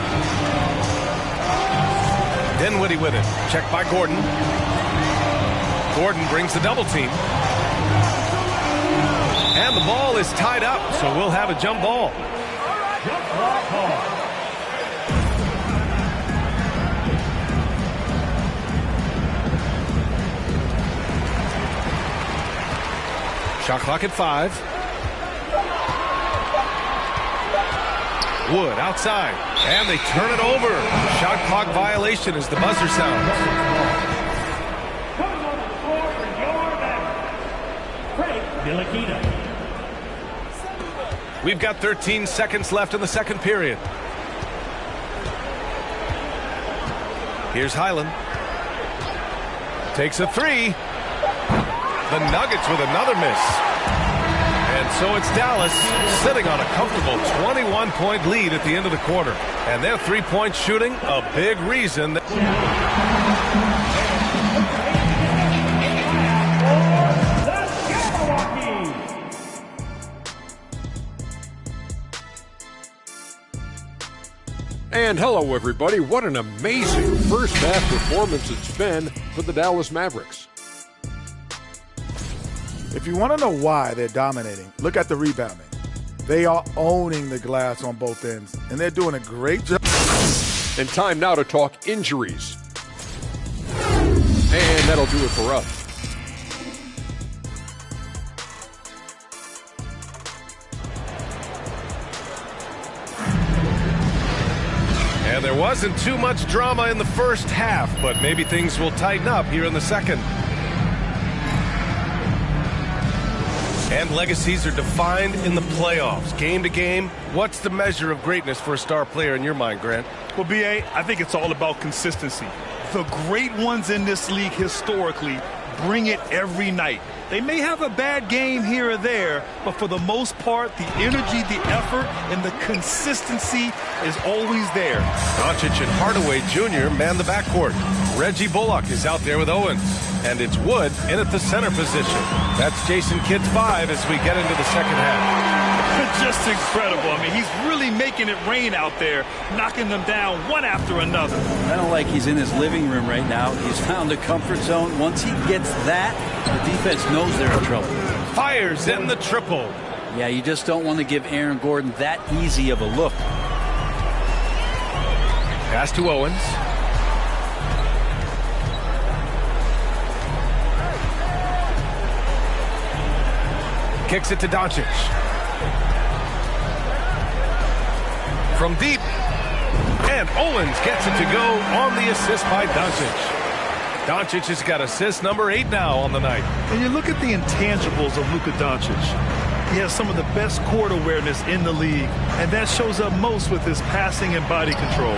Dinwiddie with it. Checked by Gordon. Gordon brings the double team. And the ball is tied up, so we'll have a jump ball. Shot clock at 5. Wood outside, and they turn it over. Shot clock violation as the buzzer sounds. We've got 13 seconds left in the second period. Here's Highland. Takes a 3. The Nuggets with another miss. And so it's Dallas sitting on a comfortable 21-point lead at the end of the quarter. And their three-point shooting, a big reason that... And hello, everybody. What an amazing first half performance it's been for the Dallas Mavericks. If you want to know why they're dominating, look at the rebounding. They are owning the glass on both ends, and they're doing a great job. And time now to talk injuries. And that'll do it for us. And there wasn't too much drama in the first half, but maybe things will tighten up here in the second. And legacies are defined in the playoffs. Game to game, what's the measure of greatness for a star player in your mind, Grant? Well, B.A., I think it's all about consistency. The great ones in this league historically bring it every night. They may have a bad game here or there, but for the most part, the energy, the effort, and the consistency is always there. Doncic and Hardaway Jr. man the backcourt. Reggie Bullock is out there with Owens. And it's Wood in at the center position. That's Jason Kidd's 5 as we get into the second half. Just incredible. I mean, he's really making it rain out there, knocking them down one after another. I don't like he's in his living room right now. He's found a comfort zone. Once he gets that, the defense knows they're in trouble. Fires in the triple. Yeah, you just don't want to give Aaron Gordon that easy of a look. Pass to Owens. Kicks it to Doncic. From deep. And Owens gets it to go on the assist by Doncic. Doncic has got assist number 8 now on the night. And you look at the intangibles of Luka Doncic. He has some of the best court awareness in the league, and that shows up most with his passing and body control.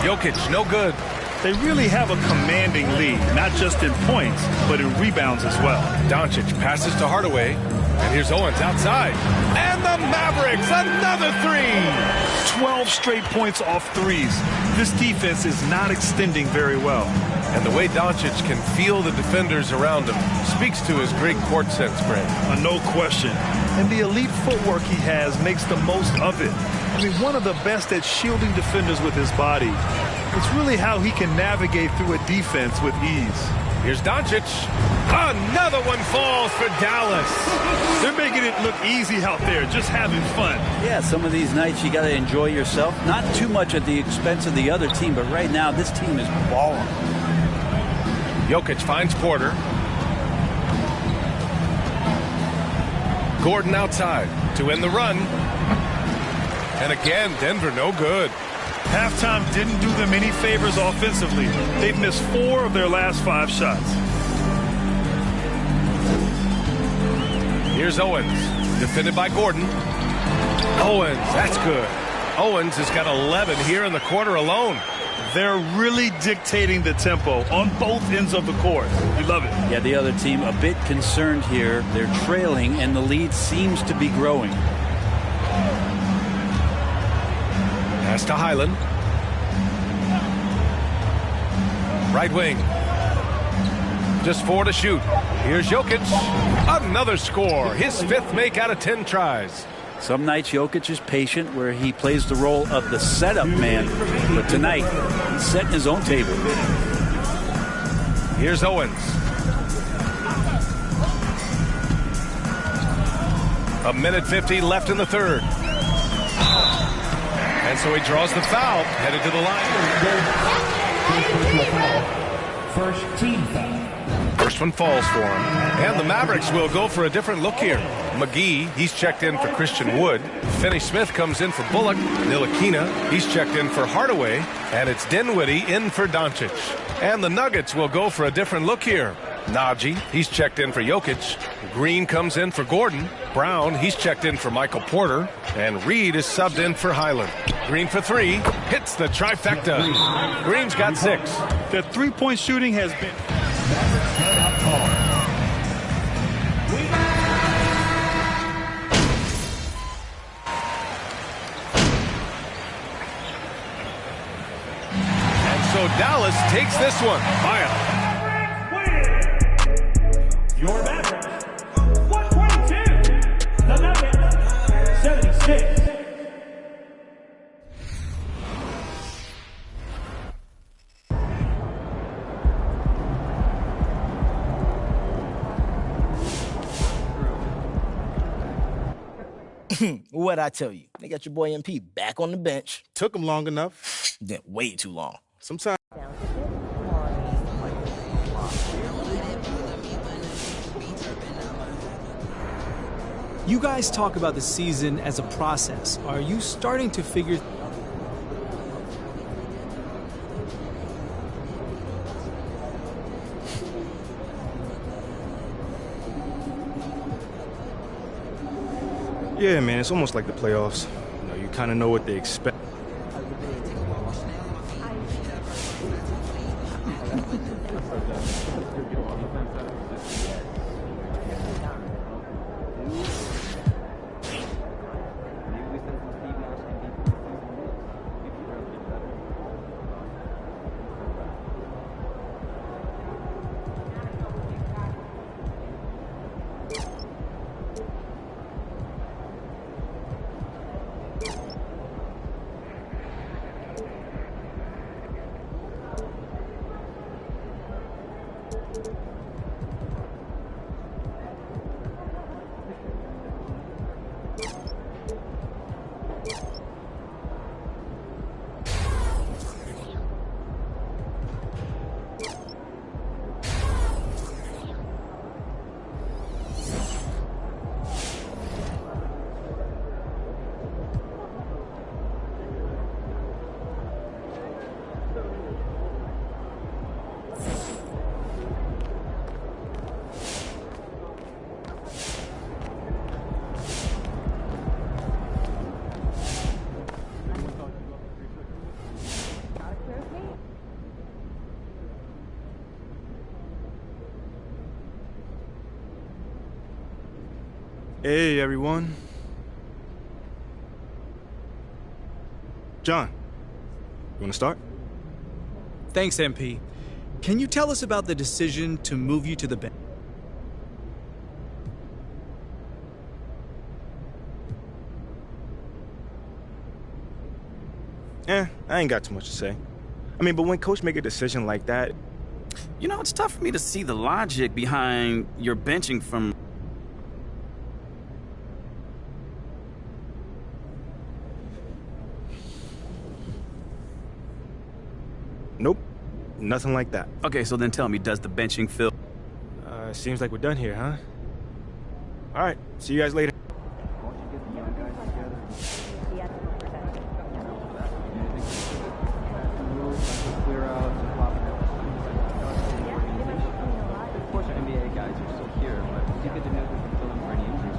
Jokic, no good. They really have a commanding lead, not just in points, but in rebounds as well. Doncic passes to Hardaway, and here's Owens outside. And the Mavericks, another 3. 12 straight points off threes. This defense is not extending very well. And the way Doncic can feel the defenders around him speaks to his great court sense, Grant. No question. And the elite footwork he has makes the most of it. I mean, one of the best at shielding defenders with his body. It's really how he can navigate through a defense with ease. Here's Doncic. Another one falls for Dallas. They're making it look easy out there, just having fun. Yeah, some of these nights you got to enjoy yourself. Not too much at the expense of the other team, but right now this team is balling. Jokic finds Porter. Gordon outside to end the run. And again, Denver no good. Halftime didn't do them any favors offensively. They've missed 4 of their last 5 shots. Here's Owens, defended by Gordon. Owens, that's good. Owens has got 11 here in the quarter alone. They're really dictating the tempo on both ends of the court. You love it. Yeah, the other team a bit concerned here. They're trailing, and the lead seems to be growing. Pass to Highland. Right wing. Just 4 to shoot. Here's Jokic. Another score. His 5th make out of 10 tries. Some nights Jokic is patient where he plays the role of the setup man. But tonight, he's setting his own table. Here's Owens. A minute 50 left in the third. And so he draws the foul, headed to the line. First team foul. First one falls for him. And the Mavericks will go for a different look here. McGee, he's checked in for Christian Wood. Finney Smith comes in for Bullock. Ntilikina, he's checked in for Hardaway. And it's Dinwiddie in for Doncic. And the Nuggets will go for a different look here. Najee, he's checked in for Jokic. Green comes in for Gordon. Brown, he's checked in for Michael Porter. And Reed is subbed in for Highland. Green for 3. Hits the trifecta. Green's got 6. That three-point shooting has been... And so Dallas takes this one. Your Mavericks, 122. The Nuggets, 76. What'd I tell you? They got your boy MP back on the bench. Took him long enough. Then way too long. Sometimes. You guys talk about the season as a process. Are you starting to figure... Yeah, man, it's almost like the playoffs. You know, you kind of know what they expect. Hey, everyone. John, you want to start? Thanks, MP. Can you tell us about the decision to move you to the bench? I ain't got too much to say. I mean, but when coach make a decision like that... You know, it's tough for me to see the logic behind your benching from... Nope, nothing like that. Okay, so then tell me, does the benching feel... Seems like we're done here, huh? All right, see you guys later. Clear out, of course, our NBA guys are still here, but it's good to know we can fill in for any injuries.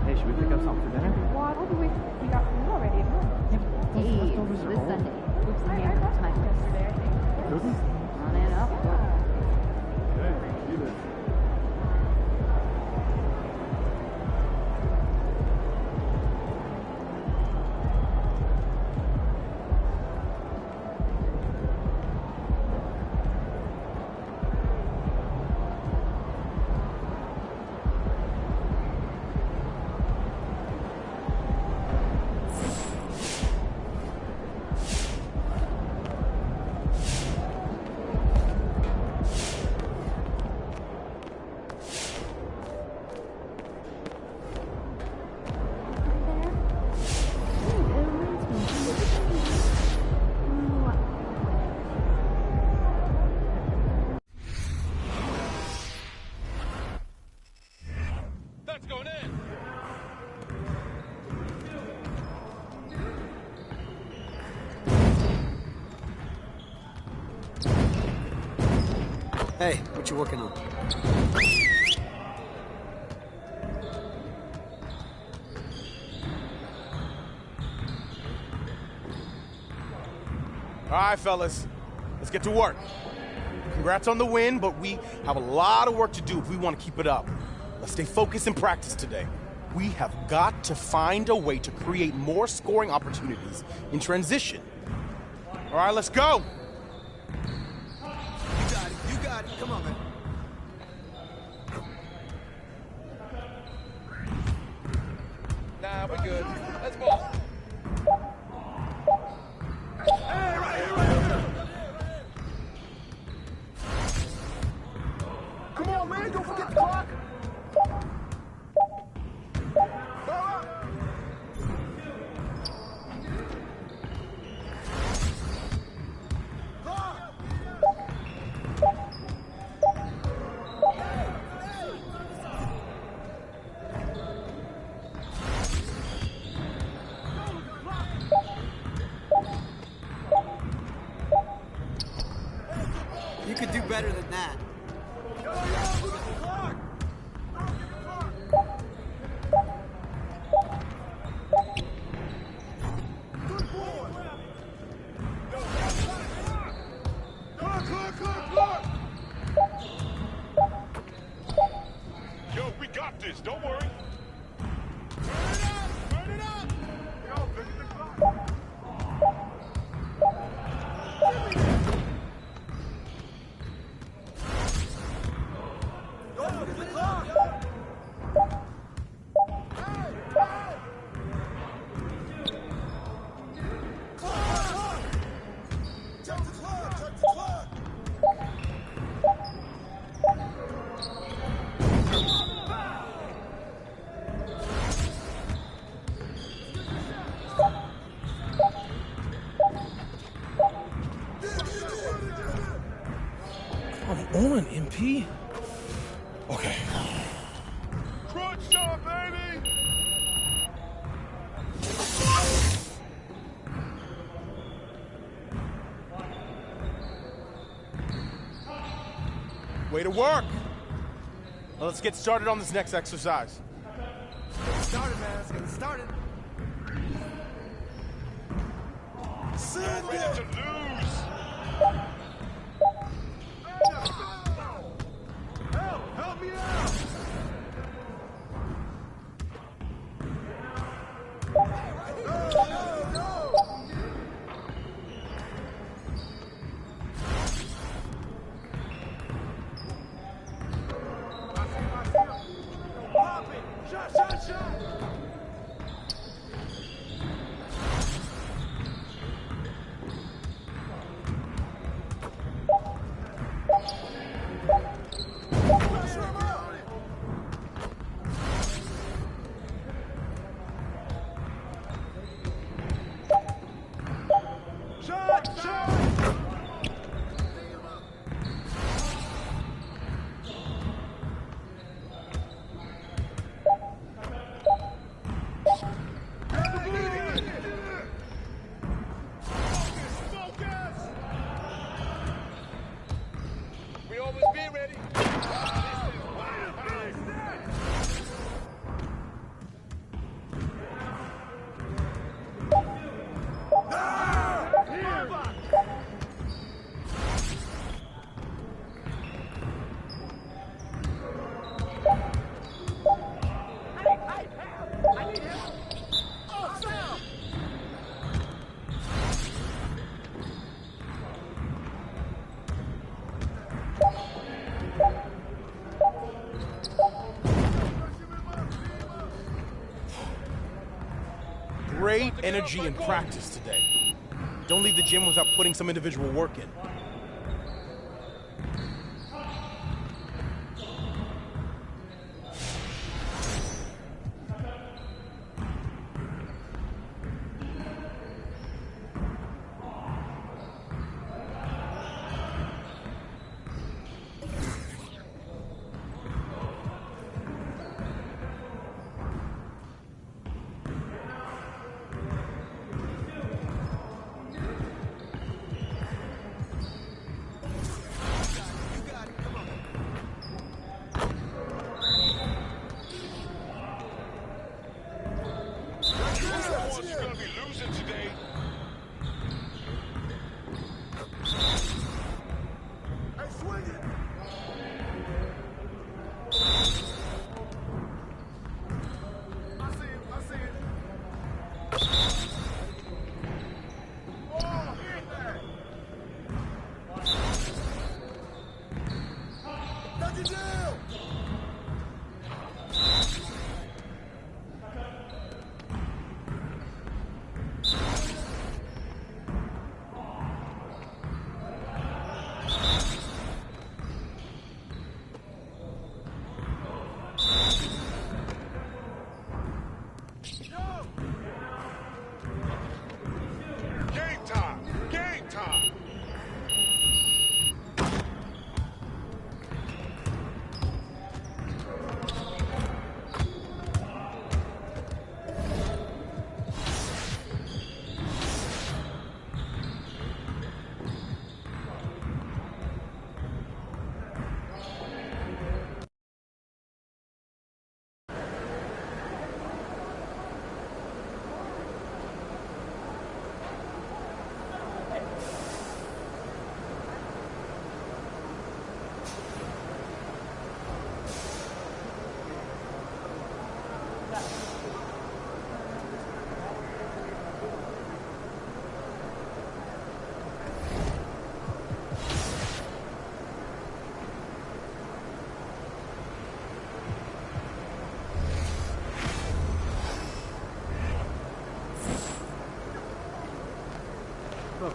Hey, should we pick up something for dinner? We got food already at home. Hey, this Sunday. We've seen you enough time yesterday, I think. On and up. Hey, do this. Hey, what you working on? All right, fellas, let's get to work. Congrats on the win, but we have a lot of work to do if we want to keep it up. Let's stay focused in practice today. We have got to find a way to create more scoring opportunities in transition. All right, let's go. You got it. Come on, man. Nah, we're good. Let's ball. Hey, right here. Come on, man. Don't forget the clock. You could do better than that. Yo, we got this. Don't worry. Come on, MP. Okay. Crunch time, baby! Way to work. Well, let's get started on this next exercise. Get started, man. Let's get it started. Send it! To lose! Help me out! Shot! We always be ready. Great energy in practice today. Don't leave the gym without putting some individual work in.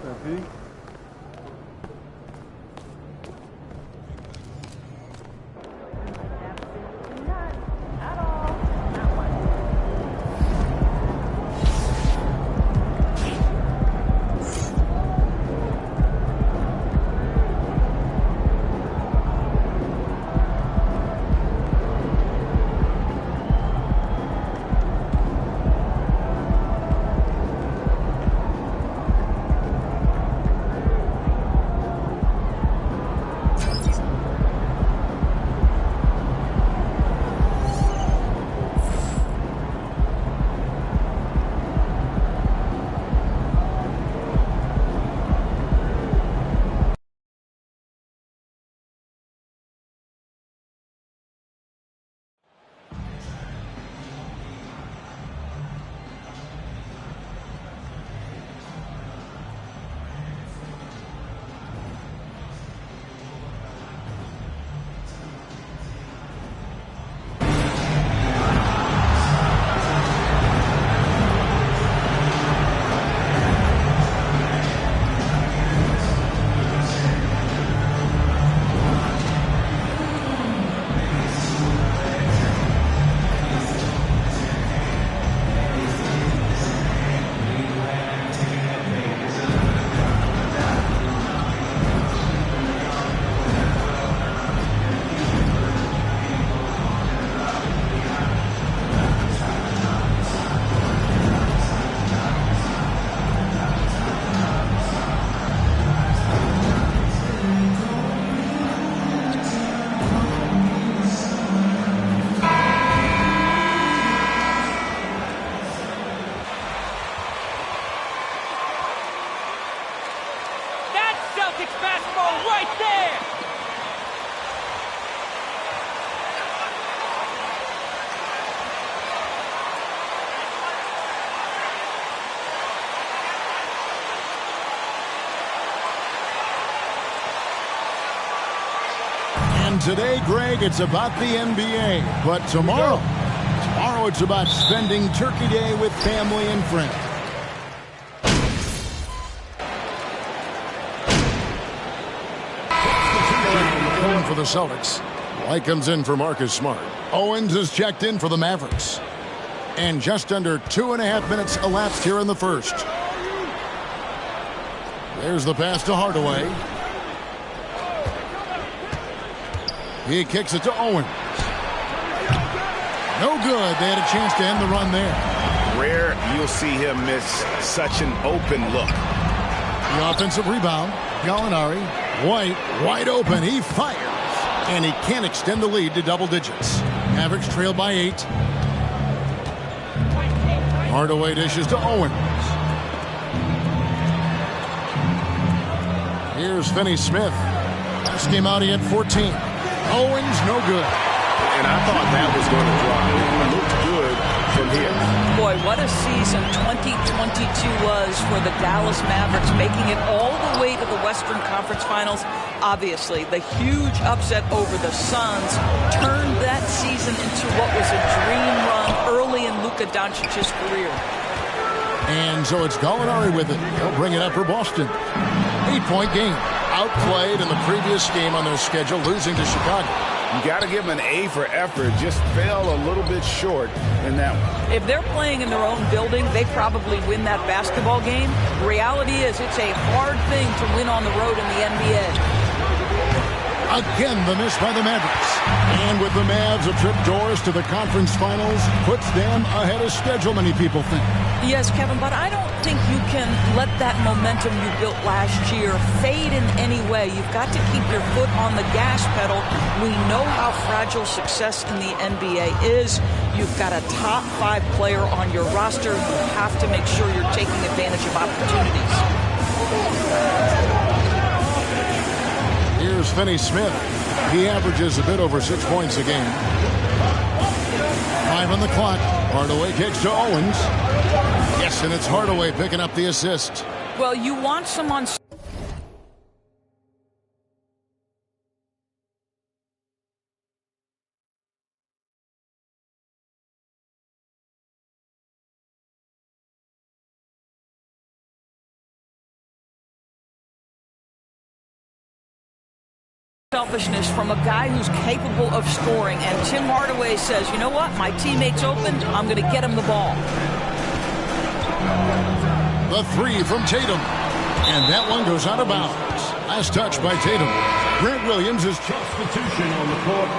enough, MP. And today, Greg, it's about the NBA. But tomorrow it's about spending Turkey Day with family and friends. For the Celtics. White comes in for Marcus Smart. Owens is checked in for the Mavericks. And just under 2.5 minutes elapsed here in the first. There's the pass to Hardaway. He kicks it to Owens. No good. They had a chance to end the run there. Rare you'll see him miss such an open look. The offensive rebound. Gallinari. White wide open. He fires. And he can't extend the lead to double digits. Mavericks trail by 8. Hardaway dishes to Owens. Here's Finney Smith. Last game out he had 14. Owens, no good. And I thought that was going to drop. It looked good from here. Boy, what a season 2022 was for the Dallas Mavericks, making it all the way to the Western Conference Finals. Obviously, the huge upset over the Suns turned that season into what was a dream run early in Luka Doncic's career. And so it's Gallinari with it. He'll bring it up for Boston. 8-point game. Outplayed in the previous game on their schedule, losing to Chicago. You got to give them an A for effort. Just fell a little bit short in that one. If they're playing in their own building, they probably win that basketball game. The reality is it's a hard thing to win on the road in the NBA. Again, the miss by the Mavericks. And with the Mavs a trip doors to the conference finals, puts them ahead of schedule, many people think. Yes, Kevin, but I don't think you can let that momentum you built last year fade in any way. You've got to keep your foot on the gas pedal. We know how fragile success in the NBA is. You've got a top 5 player on your roster. You have to make sure you're taking advantage of opportunities. Here's Finney Smith. He averages a bit over 6 points a game. 5 on the clock. Hardaway kicks to Owens. Yes, and it's Hardaway picking up the assist. Well, you want someone unselfishness from a guy who's capable of scoring. And Tim Hardaway says, you know what? My teammate's open. I'm going to get him the ball. The three from Tatum. And that one goes out of bounds. Last touch by Tatum. Grant Williams is substitution on the court.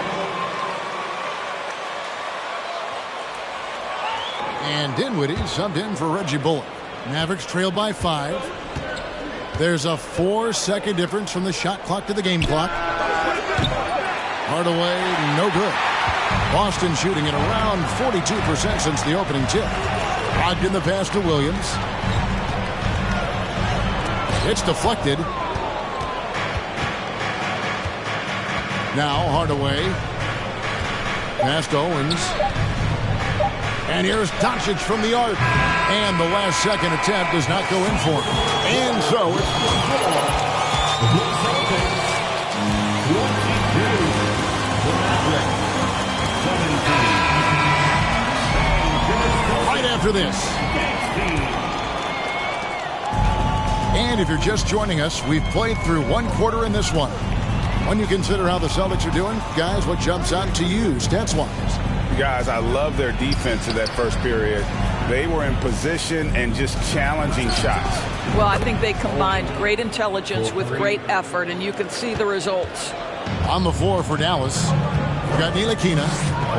And Dinwiddie subbed in for Reggie Bullock. Mavericks trail by 5. There's a 4-second difference from the shot clock to the game clock. Hardaway, no good. Boston shooting at around 42% since the opening tip. Logged in the pass to Williams. It's deflected. Now Hardaway. Pass to Owens. And here's Doncic from the arc. And the last second attempt does not go in for him. And so it's right after this. And if you're just joining us, we've played through one quarter in this one. When you consider how the Celtics are doing, guys, what jumps out to you stats-wise? Guys, I love their defense in that first period. They were in position and just challenging shots. Well, I think they combined great intelligence with great effort, and you can see the results. On the floor for Dallas, we've got Ntilikina.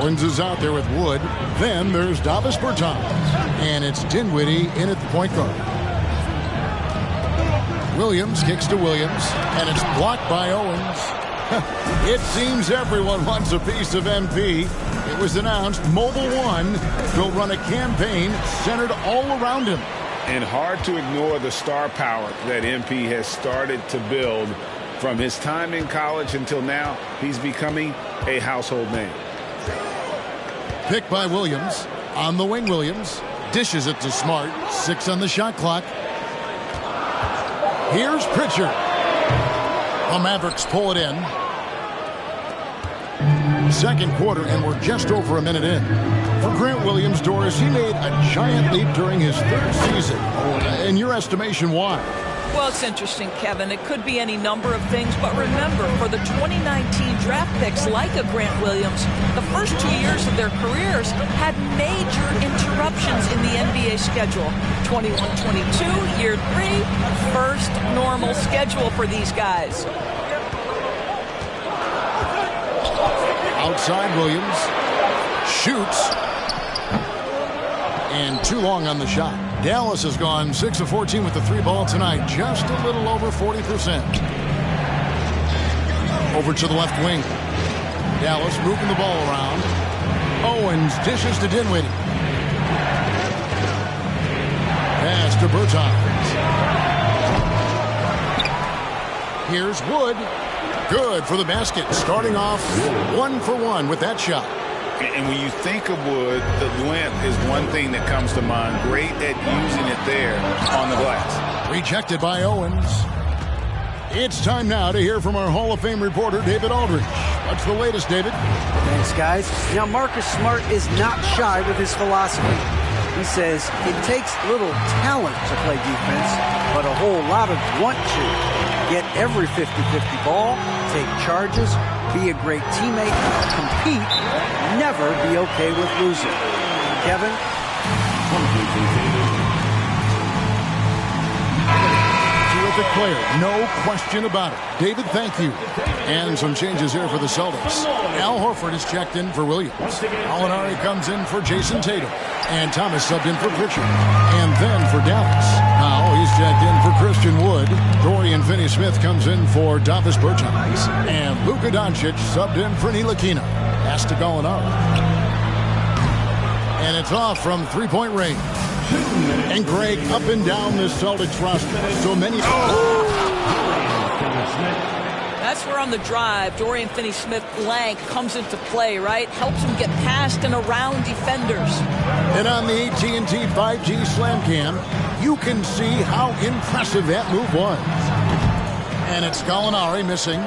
Owens is out there with Wood. Then there's Davis Bertans. And it's Dinwiddie in at the point guard. Williams kicks to Williams, and it's blocked by Owens. It seems everyone wants a piece of MP. It was announced Mobile One will run a campaign centered all around him. And hard to ignore the star power that MP has started to build. From his time in college until now, he's becoming a household name. Picked by Williams. On the wing, Williams dishes it to Smart. 6 on the shot clock. Here's Pritchard. The Mavericks pull it in. Second quarter, and we're just over a minute in. For Grant Williams, Doris, he made a giant leap during his third season. In your estimation, why? Well, it's interesting, Kevin. It could be any number of things, but remember, for the 2019 draft picks like a Grant Williams, the first 2 years of their careers had major interruptions in the NBA schedule. 21-22, year 3, first normal schedule for these guys. Outside Williams. Shoots. And too long on the shot. Dallas has gone 6 of 14 with the 3 ball tonight. Just a little over 40%. Over to the left wing. Dallas moving the ball around. Owens dishes to Dinwiddie. Pass to Bertans. Here's Wood. Good for the basket. Starting off 1 for 1 with that shot. And when you think of Wood, the length is one thing that comes to mind. Great at using it there on the glass. Rejected by Owens. It's time now to hear from our Hall of Fame reporter, David Aldridge. What's the latest, David? Thanks, guys. Now, Marcus Smart is not shy with his philosophy. He says it takes little talent to play defense, but a whole lot of want to. Get every 50-50 ball, take charges, be a great teammate, compete, never be okay with losing. Kevin? Terrific player, no question about it. David, thank you. And some changes here for the Celtics. Al Horford is checked in for Williams. Gallinari comes in for Jason Tatum. And Thomas subbed in for Pritchard. And then for Dallas, now he's checked in for Christian Wood. Dorian Finney-Smith comes in for Davis Bertans. And Luka Doncic subbed in for Ntilikina. Pass to Gallinari. And it's off from three-point range. And Greg, up and down this Celtics roster, so many... That's where on the drive, Dorian Finney-Smith length comes into play, right? Helps him get past and around defenders. And on the AT&T 5G Slam Cam, you can see how impressive that move was. And it's Gallinari missing.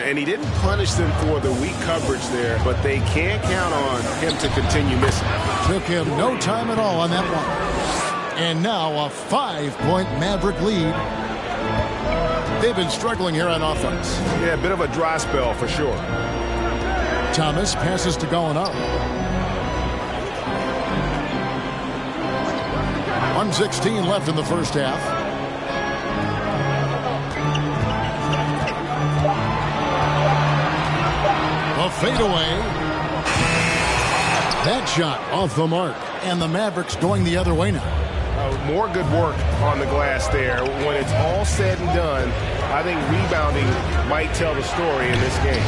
And he didn't punish them for the weak coverage there, but they can't count on him to continue missing. Took him no time at all on that one. And now a 5-point Maverick lead. They've been struggling here on offense. Yeah, a bit of a dry spell for sure. Thomas passes to Gallinari. 1:16 left in the first half. A fadeaway. That shot off the mark. And the Mavericks going the other way now. More good work on the glass there. When it's all said and done, I think rebounding might tell the story in this game.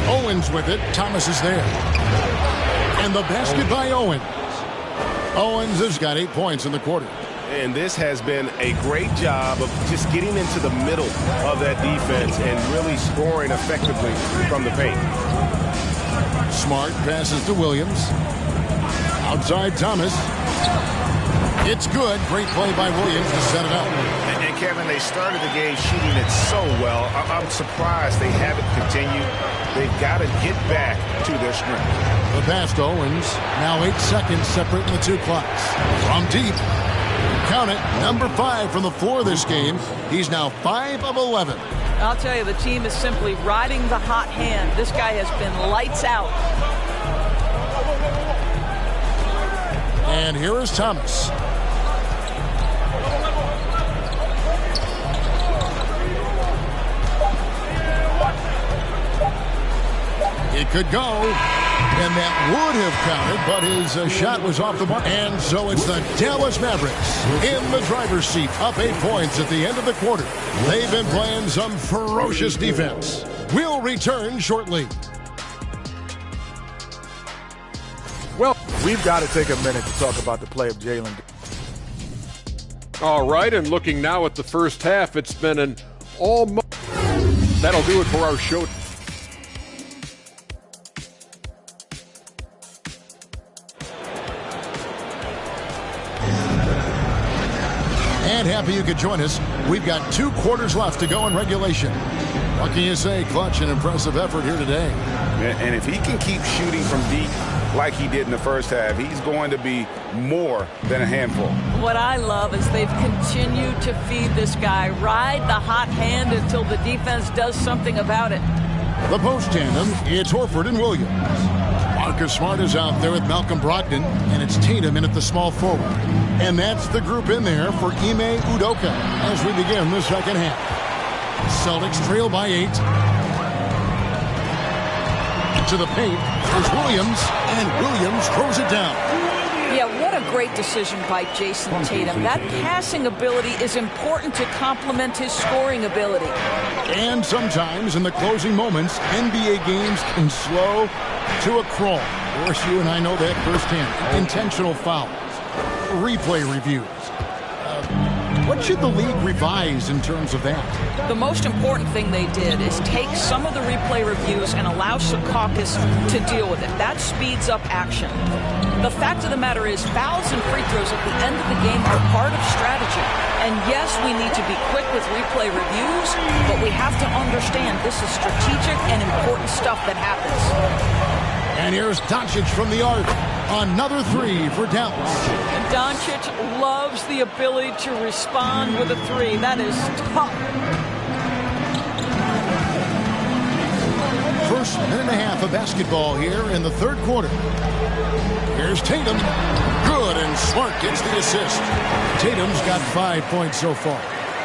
Owens with it. Thomas is there. And the basket by Owens. Owens has got 8 points in the quarter. And this has been a great job of just getting into the middle of that defense and really scoring effectively from the paint. Smart passes to Williams. Outside Thomas. It's good. Great play by Williams to set it up. And Kevin, they started the game shooting it so well. I'm surprised they haven't continued. They've got to get back to their strength. The pass to Owens. Now 8 seconds separating the two clocks. From deep. Count it. Number 5 from the floor this game. He's now 5 of 11. I'll tell you, the team is simply riding the hot hand. This guy has been lights out. And here is Thomas. It could go. And that would have counted, but his shot was off the mark. And so it's the Dallas Mavericks in the driver's seat, up 8 points at the end of the quarter. They've been playing some ferocious defense. We'll return shortly. Well, we've got to take a minute to talk about the play of Jalen. All right, and looking now at the first half, it's been an almost... That'll do it for our show. And happy you could join us. We've got 2 quarters left to go in regulation. What can you say? Clutch and impressive effort here today. And if he can keep shooting from deep like he did in the first half, he's going to be more than a handful. What I love is they've continued to feed this guy. Ride the hot hand until the defense does something about it. The post tandem, it's Horford and Williams. Marcus Smart is out there with Malcolm Brogdon, and it's Tatum in at the small forward. And that's the group in there for Ime Udoka as we begin the second half. Celtics trail by 8. To the paint, there's Williams, and Williams throws it down. Yeah, what a great decision by Jason Tatum. That passing ability is important to complement his scoring ability. And sometimes in the closing moments, NBA games can slow to a crawl. Of course, you and I know that firsthand. Intentional fouls, replay reviews. What should the league revise in terms of that? The most important thing they did is take some of the replay reviews and allow Secaucus to deal with it. That speeds up action. The fact of the matter is fouls and free throws at the end of the game are part of strategy. And yes, we need to be quick with replay reviews, but we have to understand this is strategic and important stuff that happens. And here's Doncic from the arc. Another 3 for Dallas. And Doncic loves the ability to respond with a 3. That is tough. First minute and a half of basketball here in the third quarter. Here's Tatum. Good, and Smart gets the assist. Tatum's got 5 points so far.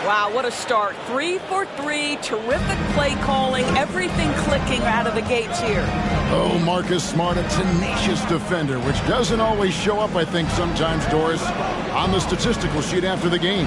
Wow, what a start. 3 for 3. Terrific play calling. Everything clicking out of the gates here. Oh, Marcus Smart, a tenacious defender, which doesn't always show up, I think, sometimes, Doris, on the statistical sheet after the game.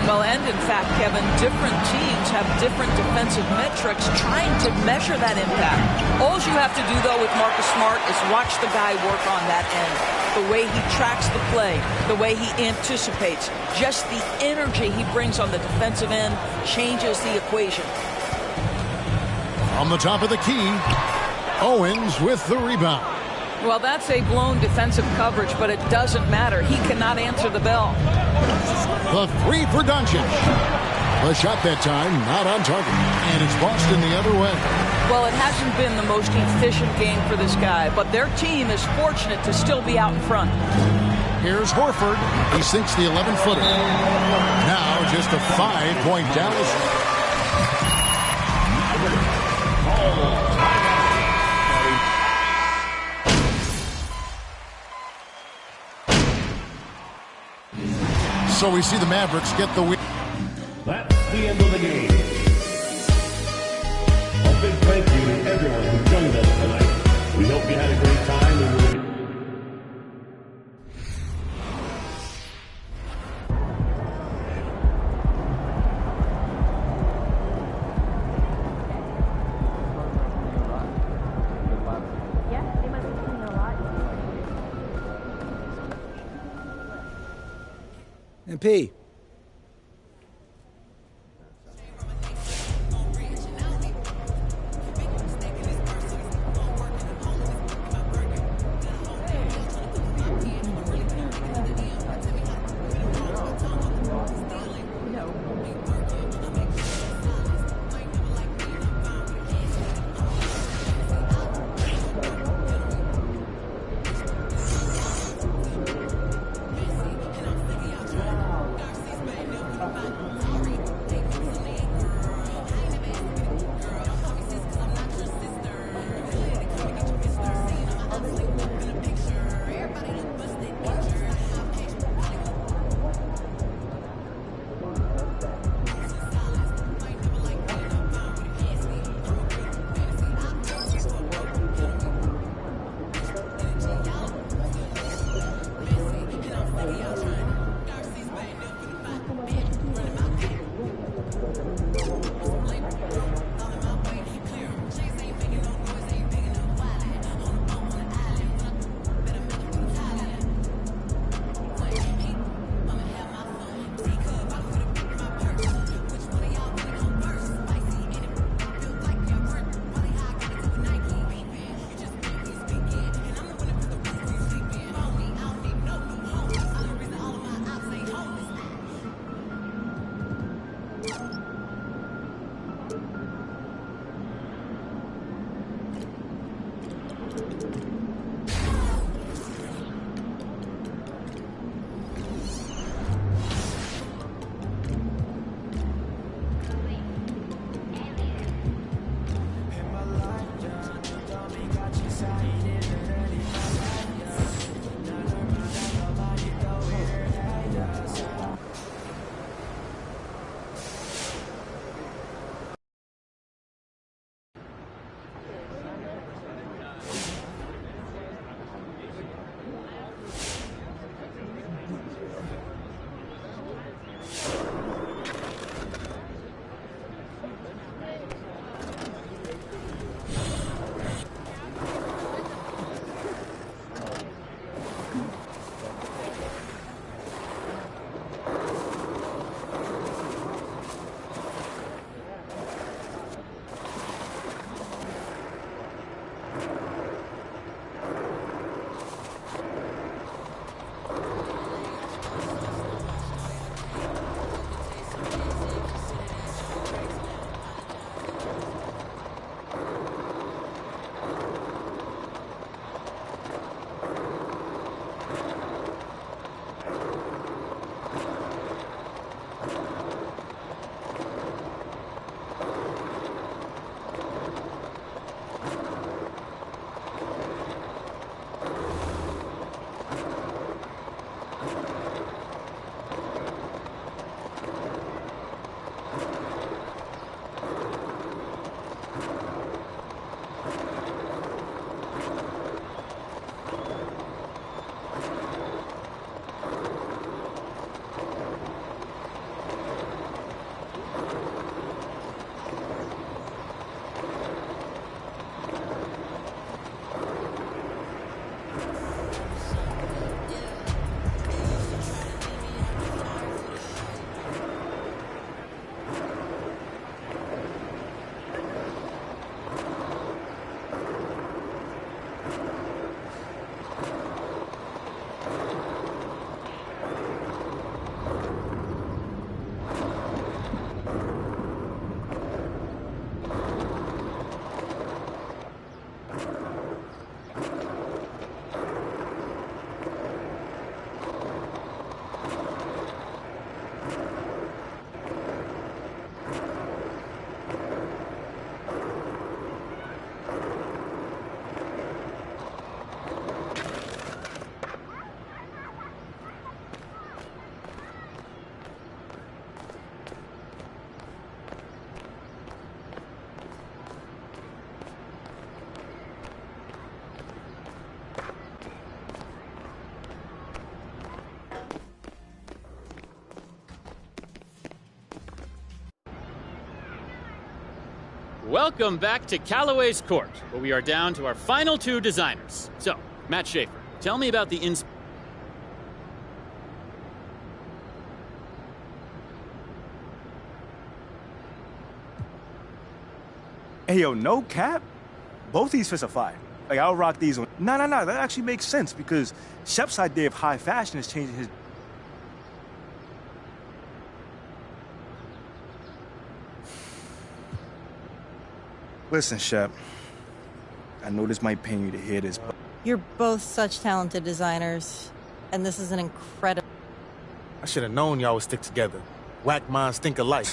Well, and in fact, Kevin, different teams have different defensive metrics trying to measure that impact. All you have to do, though, with Marcus Smart is watch the guy work on that end. The way he tracks the play, the way he anticipates, just the energy he brings on the defensive end changes the equation. On the top of the key, Owens with the rebound. Well, that's a blown defensive coverage, but it doesn't matter. He cannot answer the bell. The 3 for Doncic. The shot that time not on target, and it's Boston the other way. Well, it hasn't been the most efficient game for this guy, but their team is fortunate to still be out in front. Here's Horford. He sinks the 11-footer. Now just a 5-point Dallas. So we see the Mavericks get the win. That's the end of the game. A big thank you to everyone who joined us tonight. We hope you had a great time and we'll MP. Welcome back to Callaway's Court, where we are down to our final 2 designers. So, Matt Schaefer, tell me about the Hey, yo, no cap? Both these fits are fire. Like, I'll rock these on. No, that actually makes sense because Shep's idea of high fashion is changing his. Listen, Shep, I know this might pain you to hear this, but You're both such talented designers, and this is an incredible. I should have known y'all would stick together. Whack minds think alike.